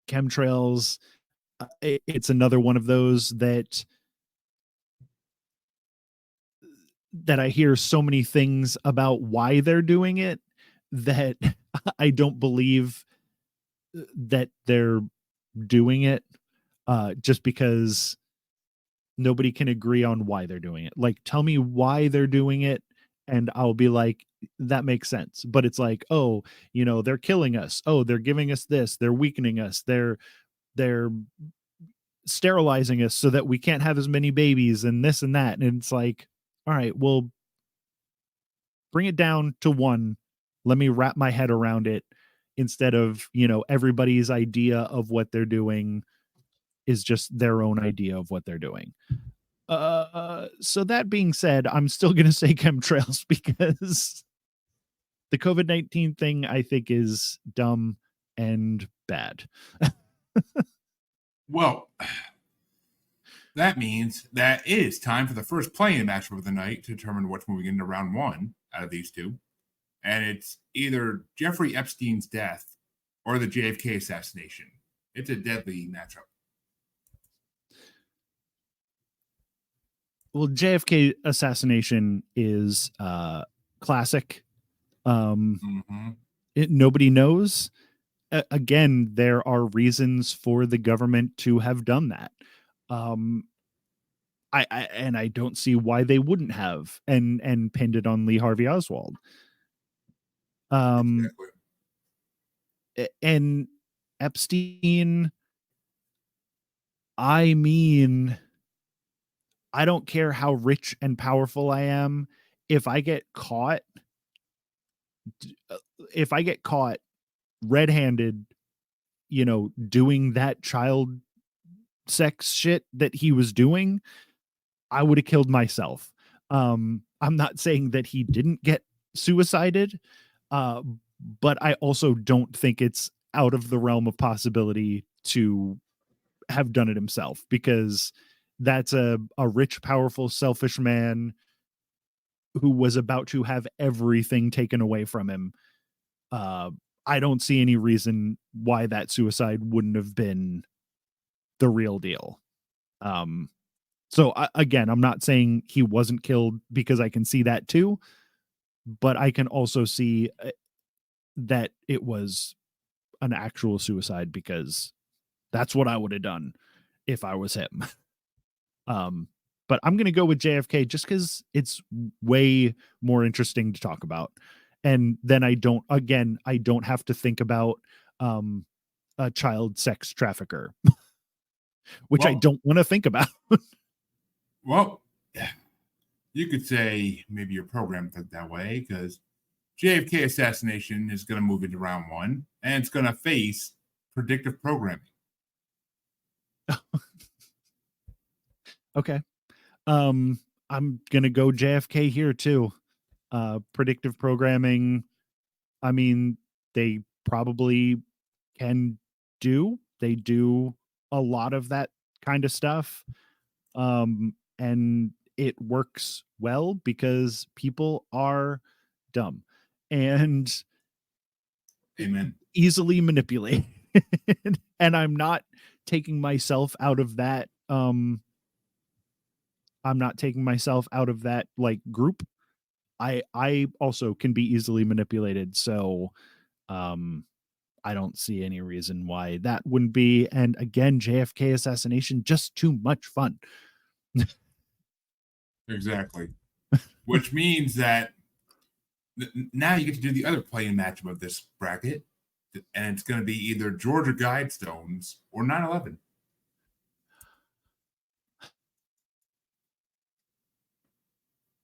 Chemtrails, it's another one of those that I hear so many things about why they're doing it that I don't believe that they're doing it just because nobody can agree on why they're doing it. Like, tell me why they're doing it, and I'll be like, that makes sense. But it's like, oh, they're killing us. Oh, they're giving us this. They're weakening us. They're sterilizing us so that we can't have as many babies and this and that. And it's like, all right, well, bring it down to one. Let me wrap my head around it instead of, everybody's idea of what they're doing is just their own idea of what they're doing. So that being said, I'm still going to say chemtrails because the COVID-19 thing I think is dumb and bad. Well, that means that it is time for the first play-in matchup of the night to determine what's moving into round one out of these two. And it's either Jeffrey Epstein's death or the JFK assassination. It's a deadly matchup. Well, JFK assassination is classic. Nobody knows. Again, there are reasons for the government to have done that. I don't see why they wouldn't have and pinned it on Lee Harvey Oswald. Exactly. And Epstein, I mean, I don't care how rich and powerful I am. If I get caught, if I get caught red-handed, doing that child sex shit that he was doing, I would have killed myself. I'm not saying that he didn't get suicided, uh, but I also don't think it's out of the realm of possibility to have done it himself, because that's a rich, powerful, selfish man who was about to have everything taken away from him. I don't see any reason why that suicide wouldn't have been the real deal. So again, I'm not saying he wasn't killed, because I can see that too, but I can also see that it was an actual suicide, because that's what I would have done if I was him. But I'm going to go with JFK just because it's way more interesting to talk about. And then I don't have to think about a child sex trafficker, which I Well- don't want to think about. Well, you could say maybe your program took that way, because JFK assassination is going to move into round 1, and it's going to face predictive programming. Okay. I'm going to go JFK here too. Predictive programming, I mean, they probably can do. They do a lot of that kind of stuff. And it works well because people are dumb and Amen. easily manipulated. And I'm not taking myself out of that. I'm not taking myself out of that like group. I also can be easily manipulated. So, I don't see any reason why that wouldn't be. And again, JFK assassination, just too much fun. Exactly. Which means that now you get to do the other playing matchup of this bracket, and it's going to be either Georgia Guidestones or 9/11.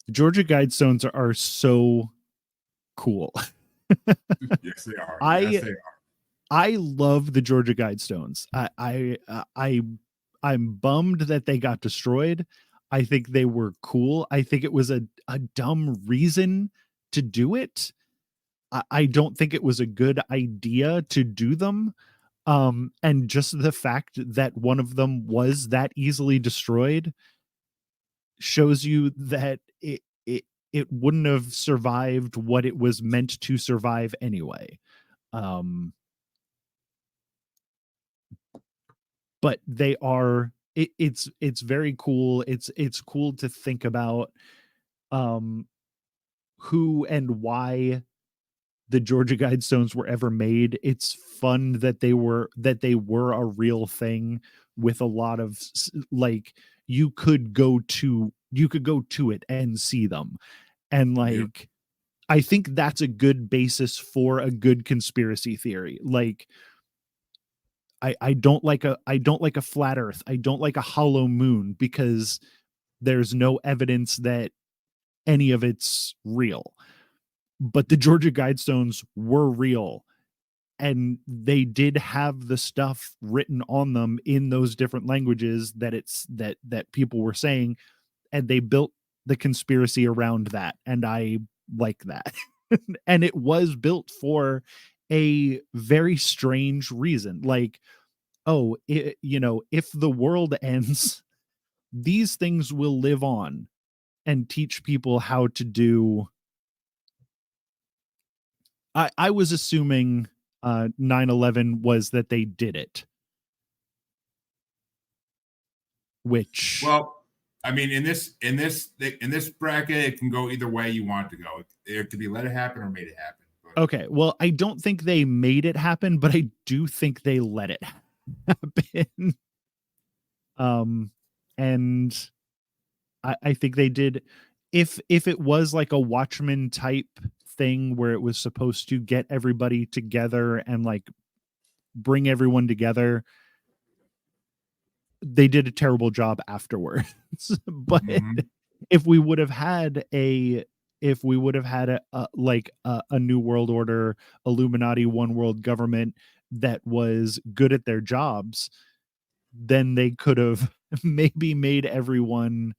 Georgia Guidestones are so cool. Yes, they are. I- Yes, they are. I love the Georgia Guidestones. I'm bummed that they got destroyed. I think they were cool. I think it was a dumb reason to do it. I don't think it was a good idea to do them. And just the fact that one of them was that easily destroyed shows you that it wouldn't have survived what it was meant to survive anyway. But they are it's very cool. It's cool to think about who and why the Georgia Guidestones were ever made. It's fun that they were a real thing with a lot of like you could go to it and see them. And like I think that's a good basis for a good conspiracy theory. Like I don't like a flat earth. I don't like a hollow moon because there's no evidence that any of it's real. But the Georgia Guidestones were real, and they did have the stuff written on them in those different languages that people were saying, and they built the conspiracy around that, and I like that. And it was built for a very strange reason. Like, oh, if the world ends, these things will live on and teach people how to do. I was assuming 9/11 was that they did it. Which, Well, I mean, in this bracket, it can go either way you want it to go. It could be let it happen or made it happen. But okay, well, I don't think they made it happen, but I do think they let it happen. And I think they did. If it was like a Watchmen type thing where it was supposed to get everybody together and like bring everyone together, they did a terrible job afterwards. But Mhm. if we would have had a like a new world order, Illuminati, one world government that was good at their jobs, then they could have maybe made everyone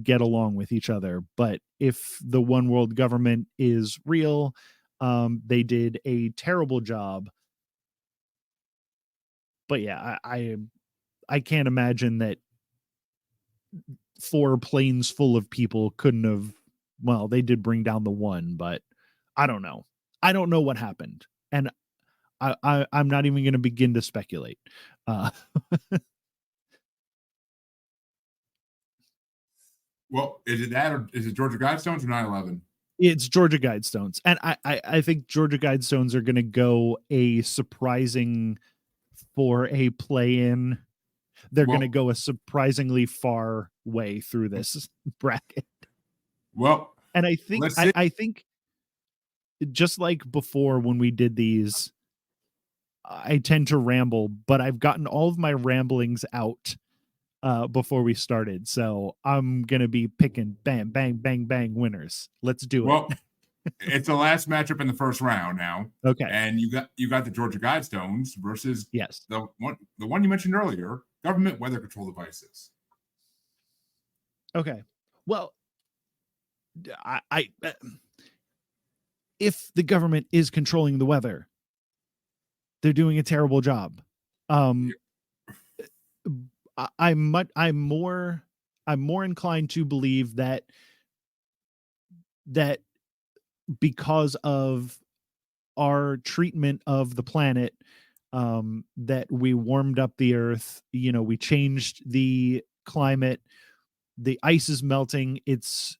get along with each other. But if the one world government is real, they did a terrible job. But yeah, I can't imagine that 4 planes full of people couldn't have. Well, they did bring down the one, but I don't know. I don't know what happened, and I'm not even going to begin to speculate. Uh, Well, is it that or is it Georgia Guidestones or 9/11? it's Georgia Guidestones, and I think Georgia Guidestones are going to go a surprising for a play-in. They're going to Well, go a surprisingly far way through this bracket, well, and I think let's see. I think just like before when we did these, I tend to ramble, but I've gotten all of my ramblings out before we started. So I'm going to be picking bang, bang, bang, bang winners. Let's do it. Well, it's the last matchup in the first round now, Okay. and you got the Georgia Guidestones versus Yes. the one you mentioned earlier, government weather control devices. Okay. Well, I if the government is controlling the weather, they're doing a terrible job. I'm more inclined to believe that because of our treatment of the planet, that we warmed up the earth, we changed the climate, the ice is melting, it's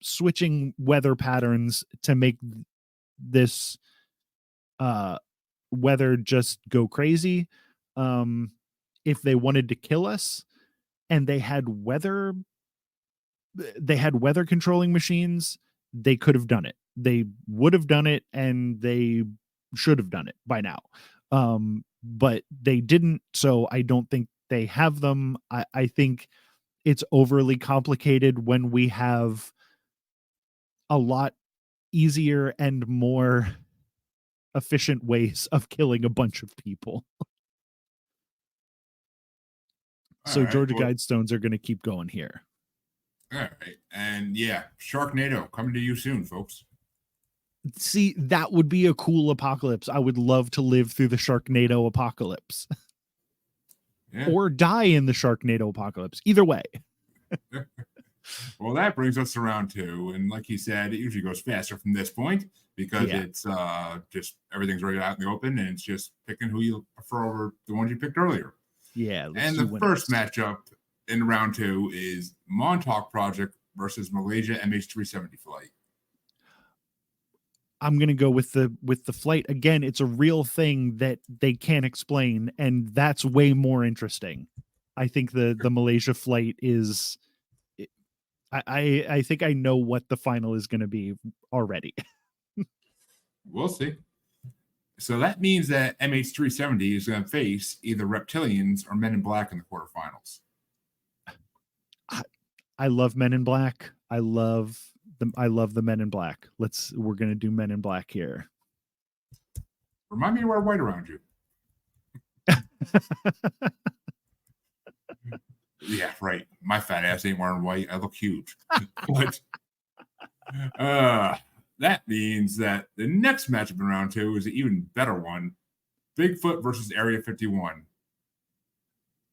switching weather patterns to make this weather just go crazy. If they wanted to kill us and they had weather controlling machines, they could have done it. They would have done it, and they should have done it by now. But they didn't, so I don't think they have them. I think it's overly complicated when we have a lot easier and more efficient ways of killing a bunch of people. All So right, Georgia well, Guidestones are going to keep going here. all right, and yeah, Sharknado coming to you soon, folks. See, that would be a cool apocalypse. I would love to live through the Sharknado apocalypse Yeah. or die in the Sharknado apocalypse. Either way. Well, that brings us to round 2, and like he said, it usually goes faster from this point because Yeah. it's just everything's right out in the open, and it's just picking who you prefer over the ones you picked earlier. Yeah. And the first matchup in round 2 is Montauk Project versus Malaysia MH370 flight. I'm gonna go with the flight again. It's a real thing that they can't explain, and that's way more interesting. I think the Malaysia flight is. I think I know what the final is going to be already. We'll see. So that means that MH370 is going to face either reptilians or Men in Black in the quarterfinals. I love Men in Black. I love the Men in Black. We're going to do Men in Black here. Remind me to wear white around you. Yeah, right. My fat ass ain't wearing white. I look huge. But that means that the next matchup in round 2 is an even better one. Bigfoot versus Area 51.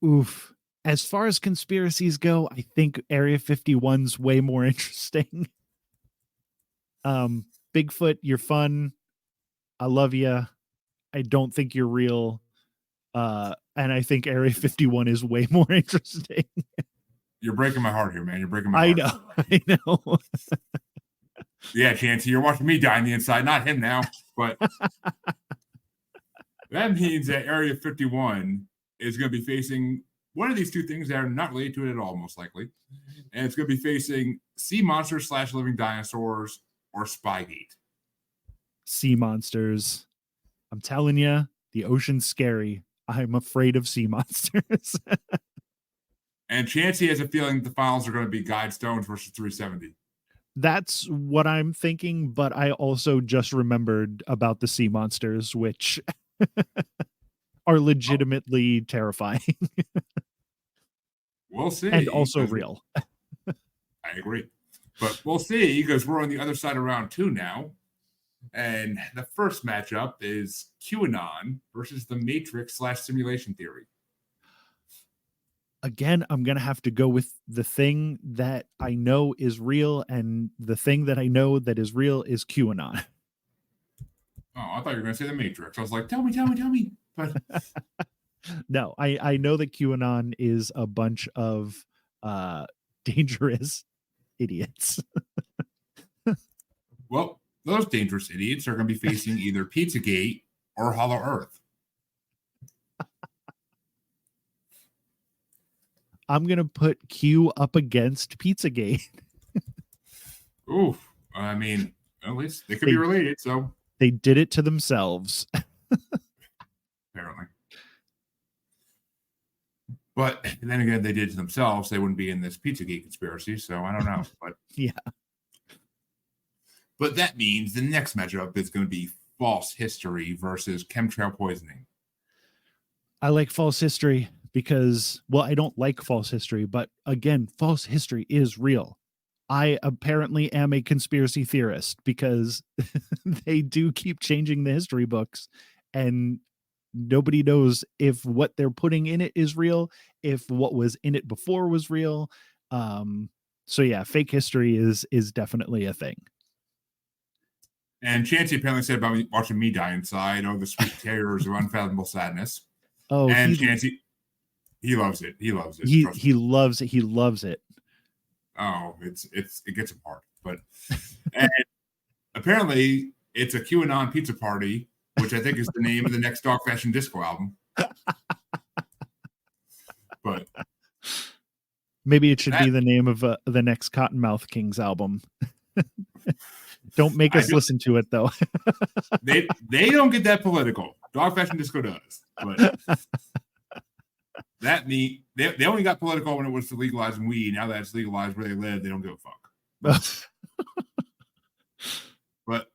Oof. As far as conspiracies go, I think Area 51's way more interesting. Bigfoot, you're fun. I love you. I don't think you're real. And I think Area 51 is way more interesting. You're breaking my heart here, man. You're breaking my heart. I know. Yeah, Chancey, you're watching me die on the inside, not him now. But that means that Area 51 is going to be facing one of these two things that are not related to it at all, most likely. And it's going to be facing sea monsters / living dinosaurs or Spygate. Sea monsters. I'm telling you, the ocean's scary. I'm afraid of sea monsters. And Chancey has a feeling the finals are going to be Guidestones versus 370. That's what I'm thinking, but I also just remembered about the sea monsters, which are legitimately terrifying We'll see. and also 'cause real. I agree. But we'll see because we're on the other side of round 2 now. And the first matchup is QAnon versus the Matrix / simulation theory. Again, I'm going to have to go with the thing that I know is real, and the thing that I know that is real is QAnon. Oh, I thought you were going to say the Matrix. I was like, tell me. But No, I know that QAnon is a bunch of dangerous idiots. well, those dangerous idiots are going to be facing either Pizzagate or Hollow Earth. I'm going to put Q up against Pizzagate. Ooh, I mean, at least they could be related, so They did it to themselves. apparently. But then again, they did it to themselves. They wouldn't be in this Pizzagate conspiracy, so I don't know. But Yeah. But that means the next matchup is going to be false history versus chemtrail poisoning. I like false history because, well, I don't like false history, but again, false history is real. I apparently am a conspiracy theorist because they do keep changing the history books, and nobody knows if what they're putting in it is real, if what was in it before was real. So yeah, fake history is definitely a thing. And Chancey apparently said about watching me die inside, the sweet terrors of unfathomable sadness. Oh, and Chancey, he loves it. He loves it. He loves it. He loves it. Oh, it gets apart. But and apparently it's a QAnon pizza party, which I think is the name of the next Dog Fashion Disco album. But maybe it should be the name of the next Cottonmouth Kings album. Don't make us listen to it though. they don't get that political. Dog Fashion Disco does, but they only got political when it was to legalizing weed. Now that it's legalized where they live, they don't give a fuck. But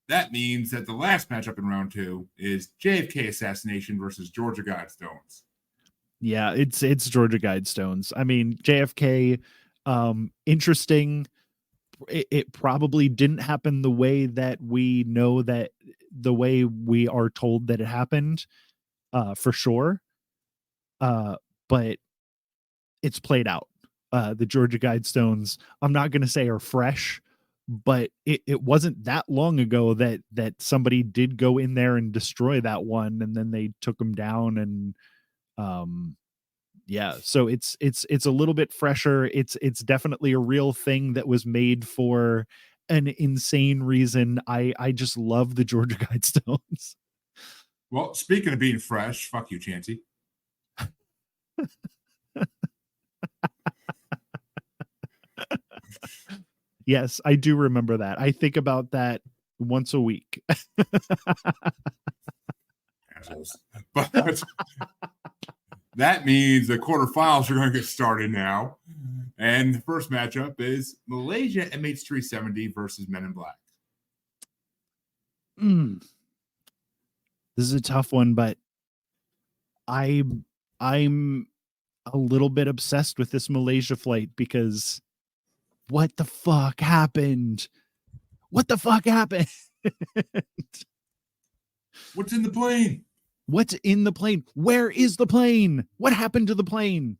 that means that the last matchup in round 2 is JFK assassination versus Georgia Guidestones. Yeah, it's Georgia Guidestones. I mean, JFK, interesting. It probably didn't happen the way that we know that the way we are told that it happened, for sure. But it's played out. The Georgia Guidestones, I'm not going to say are fresh, but it wasn't that long ago that somebody did go in there and destroy that one, and then they took them down, and yeah, so it's a little bit fresher. It's definitely a real thing that was made for an insane reason. I just love the Georgia Guidestones. Well, speaking of being fresh, fuck you, Chancey. Yes, I do remember that. I think about that once a week. Assholes. But that means the quarterfinals are going to get started now. And the first matchup is Malaysia MH370 versus Men in Black. This is a tough one, but I'm a little bit obsessed with this Malaysia flight because what the fuck happened? What the fuck happened? What's in the plane? What's in the plane? Where is the plane? What happened to the plane?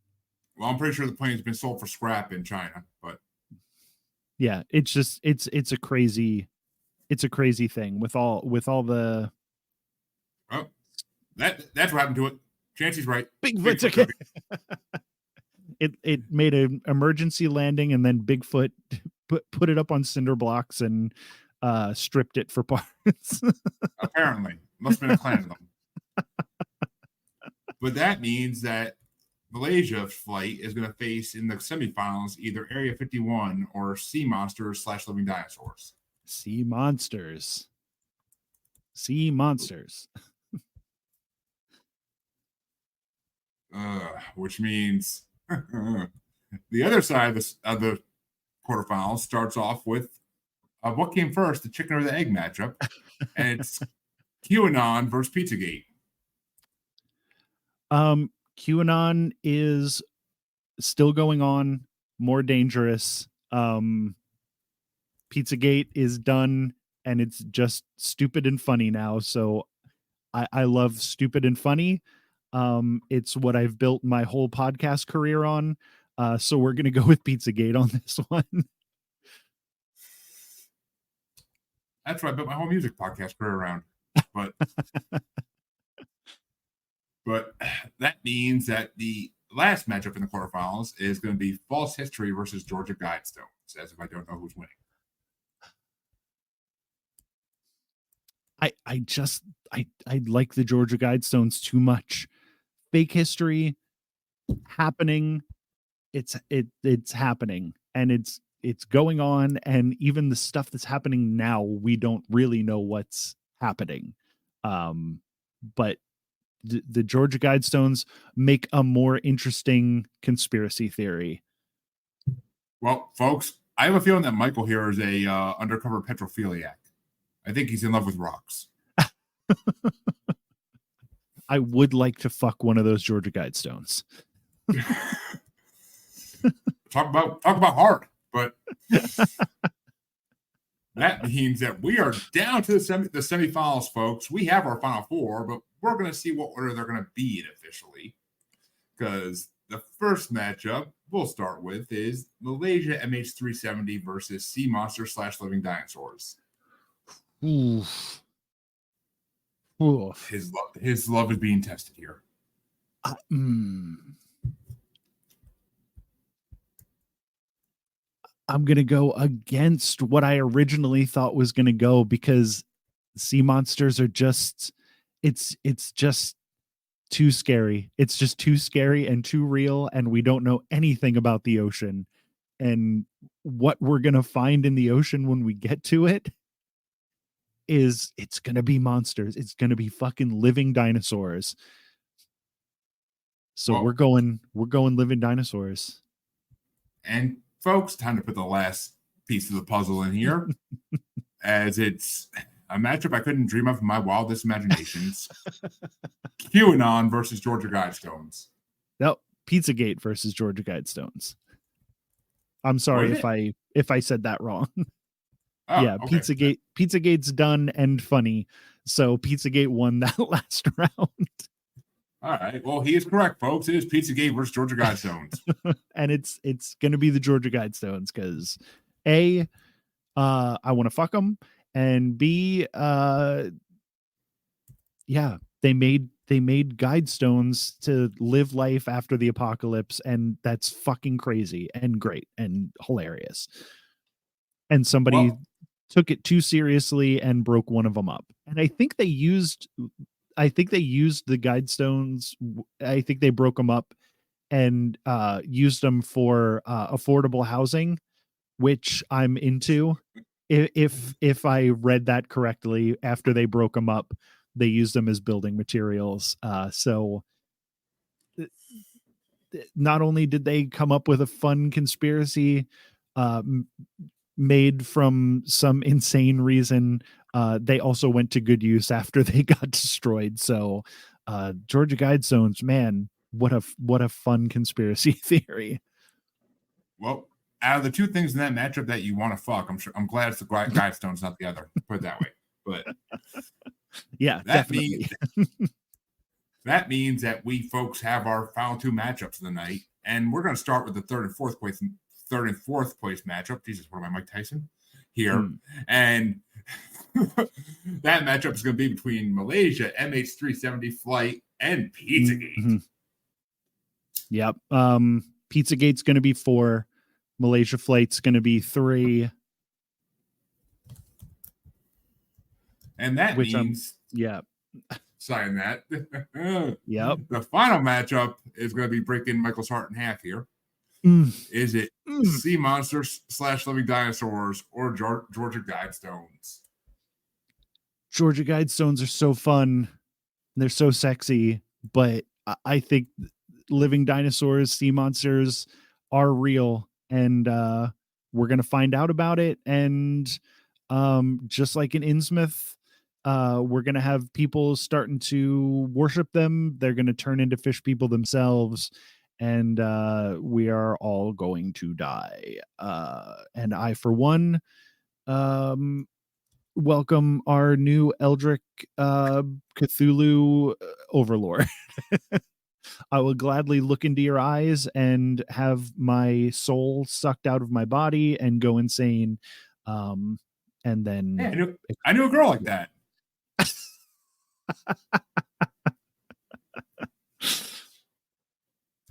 Well, I'm pretty sure the plane's been sold for scrap in China, but yeah, it's just it's a crazy thing with all the that's what happened to it. Chancey's right. Bigfoot's okay. It made an emergency landing, and then Bigfoot put it up on cinder blocks and stripped it for parts. Apparently, must have been a clan of them. But that means that Malaysia's flight is going to face in the semifinals either Area 51 or Sea Monsters / Living Dinosaurs. Sea monsters. Sea monsters. which means the other side of the quarterfinals starts off with what came first, the chicken or the egg matchup, and it's QAnon versus Pizzagate. QAnon is still going on, more dangerous. Pizzagate is done, and it's just stupid and funny now. So I love stupid and funny. It's what I've built my whole podcast career on. So we're gonna go with Pizzagate on this one. That's what I built my whole music podcast career around. But that means that the last matchup in the quarterfinals is going to be False History versus Georgia Guidestones, as if I don't know who's winning. I like the Georgia Guidestones too much. Fake history happening. It's happening, and it's going on, and even the stuff that's happening now, we don't really know what's happening. But the Georgia Guidestones make a more interesting conspiracy theory. Well, folks, I have a feeling that Michael here is a undercover petrophiliac. I think he's in love with rocks. I would like to fuck one of those Georgia Guidestones. Talk about hard, but that means that we are down to the semifinals, folks. We have our final four, but we're going to see what order they're going to be in officially. Because the first matchup we'll start with is Malaysia MH370 versus Sea Monster / Living Dinosaurs. Oof. Oof. His love is being tested here. I'm going to go against what I originally thought was going to go, because sea monsters are just, it's just too scary. It's just too scary and too real. And we don't know anything about the ocean, and what we're going to find in the ocean when we get to it is it's going to be monsters. It's going to be fucking living dinosaurs. So we're going living dinosaurs. And folks, time to put the last piece of the puzzle in here, as it's a matchup I couldn't dream of in my wildest imaginations. QAnon versus Georgia Guidestones. No, Pizzagate versus Georgia Guidestones. I'm sorry if I said that wrong. Oh, yeah, okay. Pizzagate's done and funny. So Pizzagate won that last round. All right. Well, he is correct, folks. It is Pizzagate versus Georgia Guidestones. And it's going to be the Georgia Guidestones because A, I want to fuck them, and B, yeah, they made Guidestones to live life after the apocalypse, and that's fucking crazy and great and hilarious. And somebody took it too seriously and broke one of them up. And I think they used the Guidestones. I think they broke them up and used them for affordable housing, which I'm into. If I read that correctly, after they broke them up, they used them as building materials. So not only did they come up with a fun conspiracy made from some insane reason, they also went to good use after they got destroyed. So Georgia Guidestones, man, what a fun conspiracy theory. Well, out of the two things in that matchup that you want to fuck, I'm glad it's the Guidestones, not the other. Put it that way. But yeah, definitely. That means that we folks have our final two matchups of the night, and we're going to start with the third and fourth place matchup. Jesus, what am I, Mike Tyson here? And that matchup is going to be between Malaysia MH370 Flight and Pizzagate. Mm-hmm. Yep. Pizzagate's going to be 4. Malaysia Flight's going to be 3. And that means, sign that. Yep. The final matchup is going to be breaking Michael's heart in half here. Is it Sea Monsters / Living Dinosaurs or Georgia Guidestones? Georgia Guidestones are so fun. They're so sexy, but I think living dinosaurs, sea monsters are real, and we're gonna find out about it. And just like in Innsmouth, we're gonna have people starting to worship them. They're gonna turn into fish people themselves, and we are all going to die. And I, for one, um, welcome our new Eldritch Cthulhu overlord. I will gladly look into your eyes and have my soul sucked out of my body and go insane. And then Hey, I knew a girl like that.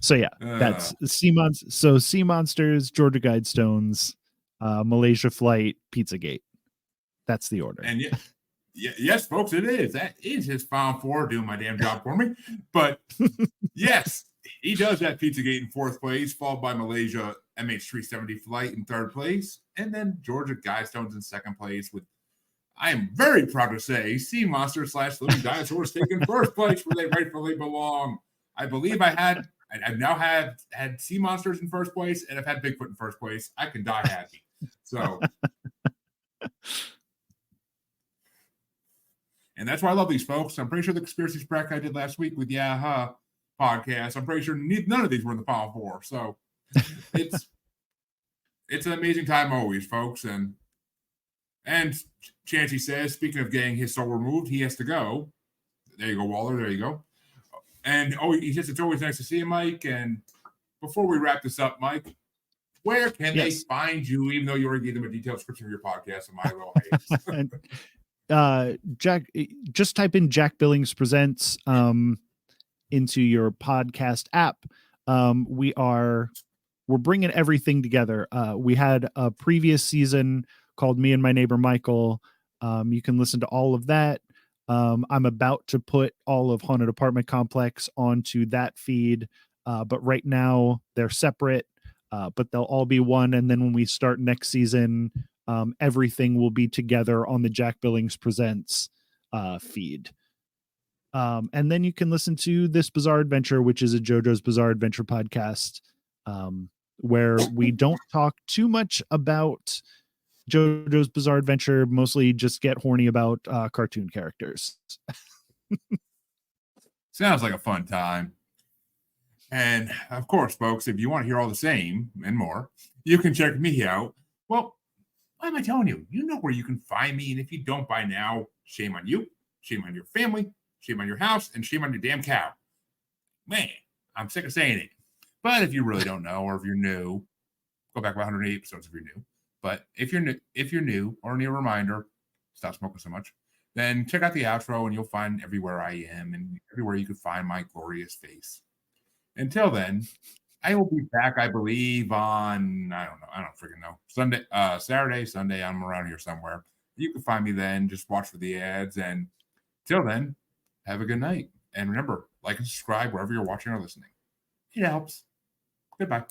So yeah, that's sea monsters. So sea monsters, Georgia Guidestones, Malaysia flight, Pizzagate. That's the order. And yes, folks, it is. That is his final four doing my damn job for me. But yes, he does have Pizzagate in fourth place, followed by Malaysia MH370 flight in third place, and then Georgia Guidestones in second place. With, I am very proud to say, Sea Monster / Living Dinosaurs taking first place where they rightfully belong. I believe I've now had Sea Monsters in first place, and I've had Bigfoot in first place. I can die happy. So. And that's why I love these folks. I'm pretty sure the conspiracy sprack I did last week with Yaha podcast, I'm pretty sure none of these were in the final four. So it's an amazing time always, folks. And Chancey says, speaking of getting his soul removed, he has to go. There you go, Waller. There you go. And he says it's always nice to see you, Mike. And before we wrap this up, Mike, where can they find you, even though you already gave them a detailed description of your podcast and my little haze? Jack, just type in Jack Billings Presents into your podcast app. We're bringing everything together. We had a previous season called Me and My Neighbor Michael. You can listen to all of that. I'm about to put all of Haunted Apartment Complex onto that feed, but right now they're separate, but they'll all be one. And then when we start next season, everything will be together on the Jack Billings Presents feed. And then you can listen to This Bizarre Adventure, which is a JoJo's Bizarre Adventure podcast, where we don't talk too much about JoJo's Bizarre Adventure, mostly just get horny about cartoon characters. Sounds like a fun time. And of course, folks, if you want to hear all the same and more, you can check me out. Well, why am I telling you? You know where you can find me. And if you don't by now, shame on you, shame on your family, shame on your house, and shame on your damn cow. Man, I'm sick of saying it. But if you really don't know, or if you're new, go back about 108 episodes if you're new. But if you're new or need a reminder, stop smoking so much, then check out the outro and you'll find everywhere I am and everywhere you can find my glorious face. Until then, I will be back, I believe, on, I don't freaking know. Saturday, Sunday, I'm around here somewhere. You can find me then. Just watch for the ads. And till then, have a good night. And remember, like and subscribe wherever you're watching or listening. It helps. Goodbye.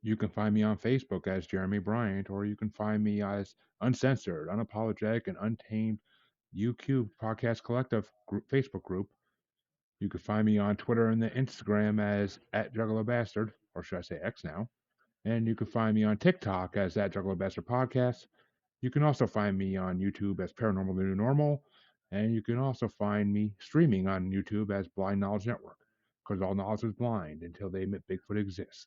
You can find me on Facebook as Jeremy Bryant, or you can find me as Uncensored, Unapologetic, and Untamed UQ Podcast Collective Facebook group. You can find me on Twitter and the Instagram as @JuggaloBastard, or should I say X now. And you can find me on TikTok as @JuggaloBastard Podcast. You can also find me on YouTube as Paranormal The New Normal. And you can also find me streaming on YouTube as Blind Knowledge Network, because all knowledge is blind until they admit Bigfoot exists.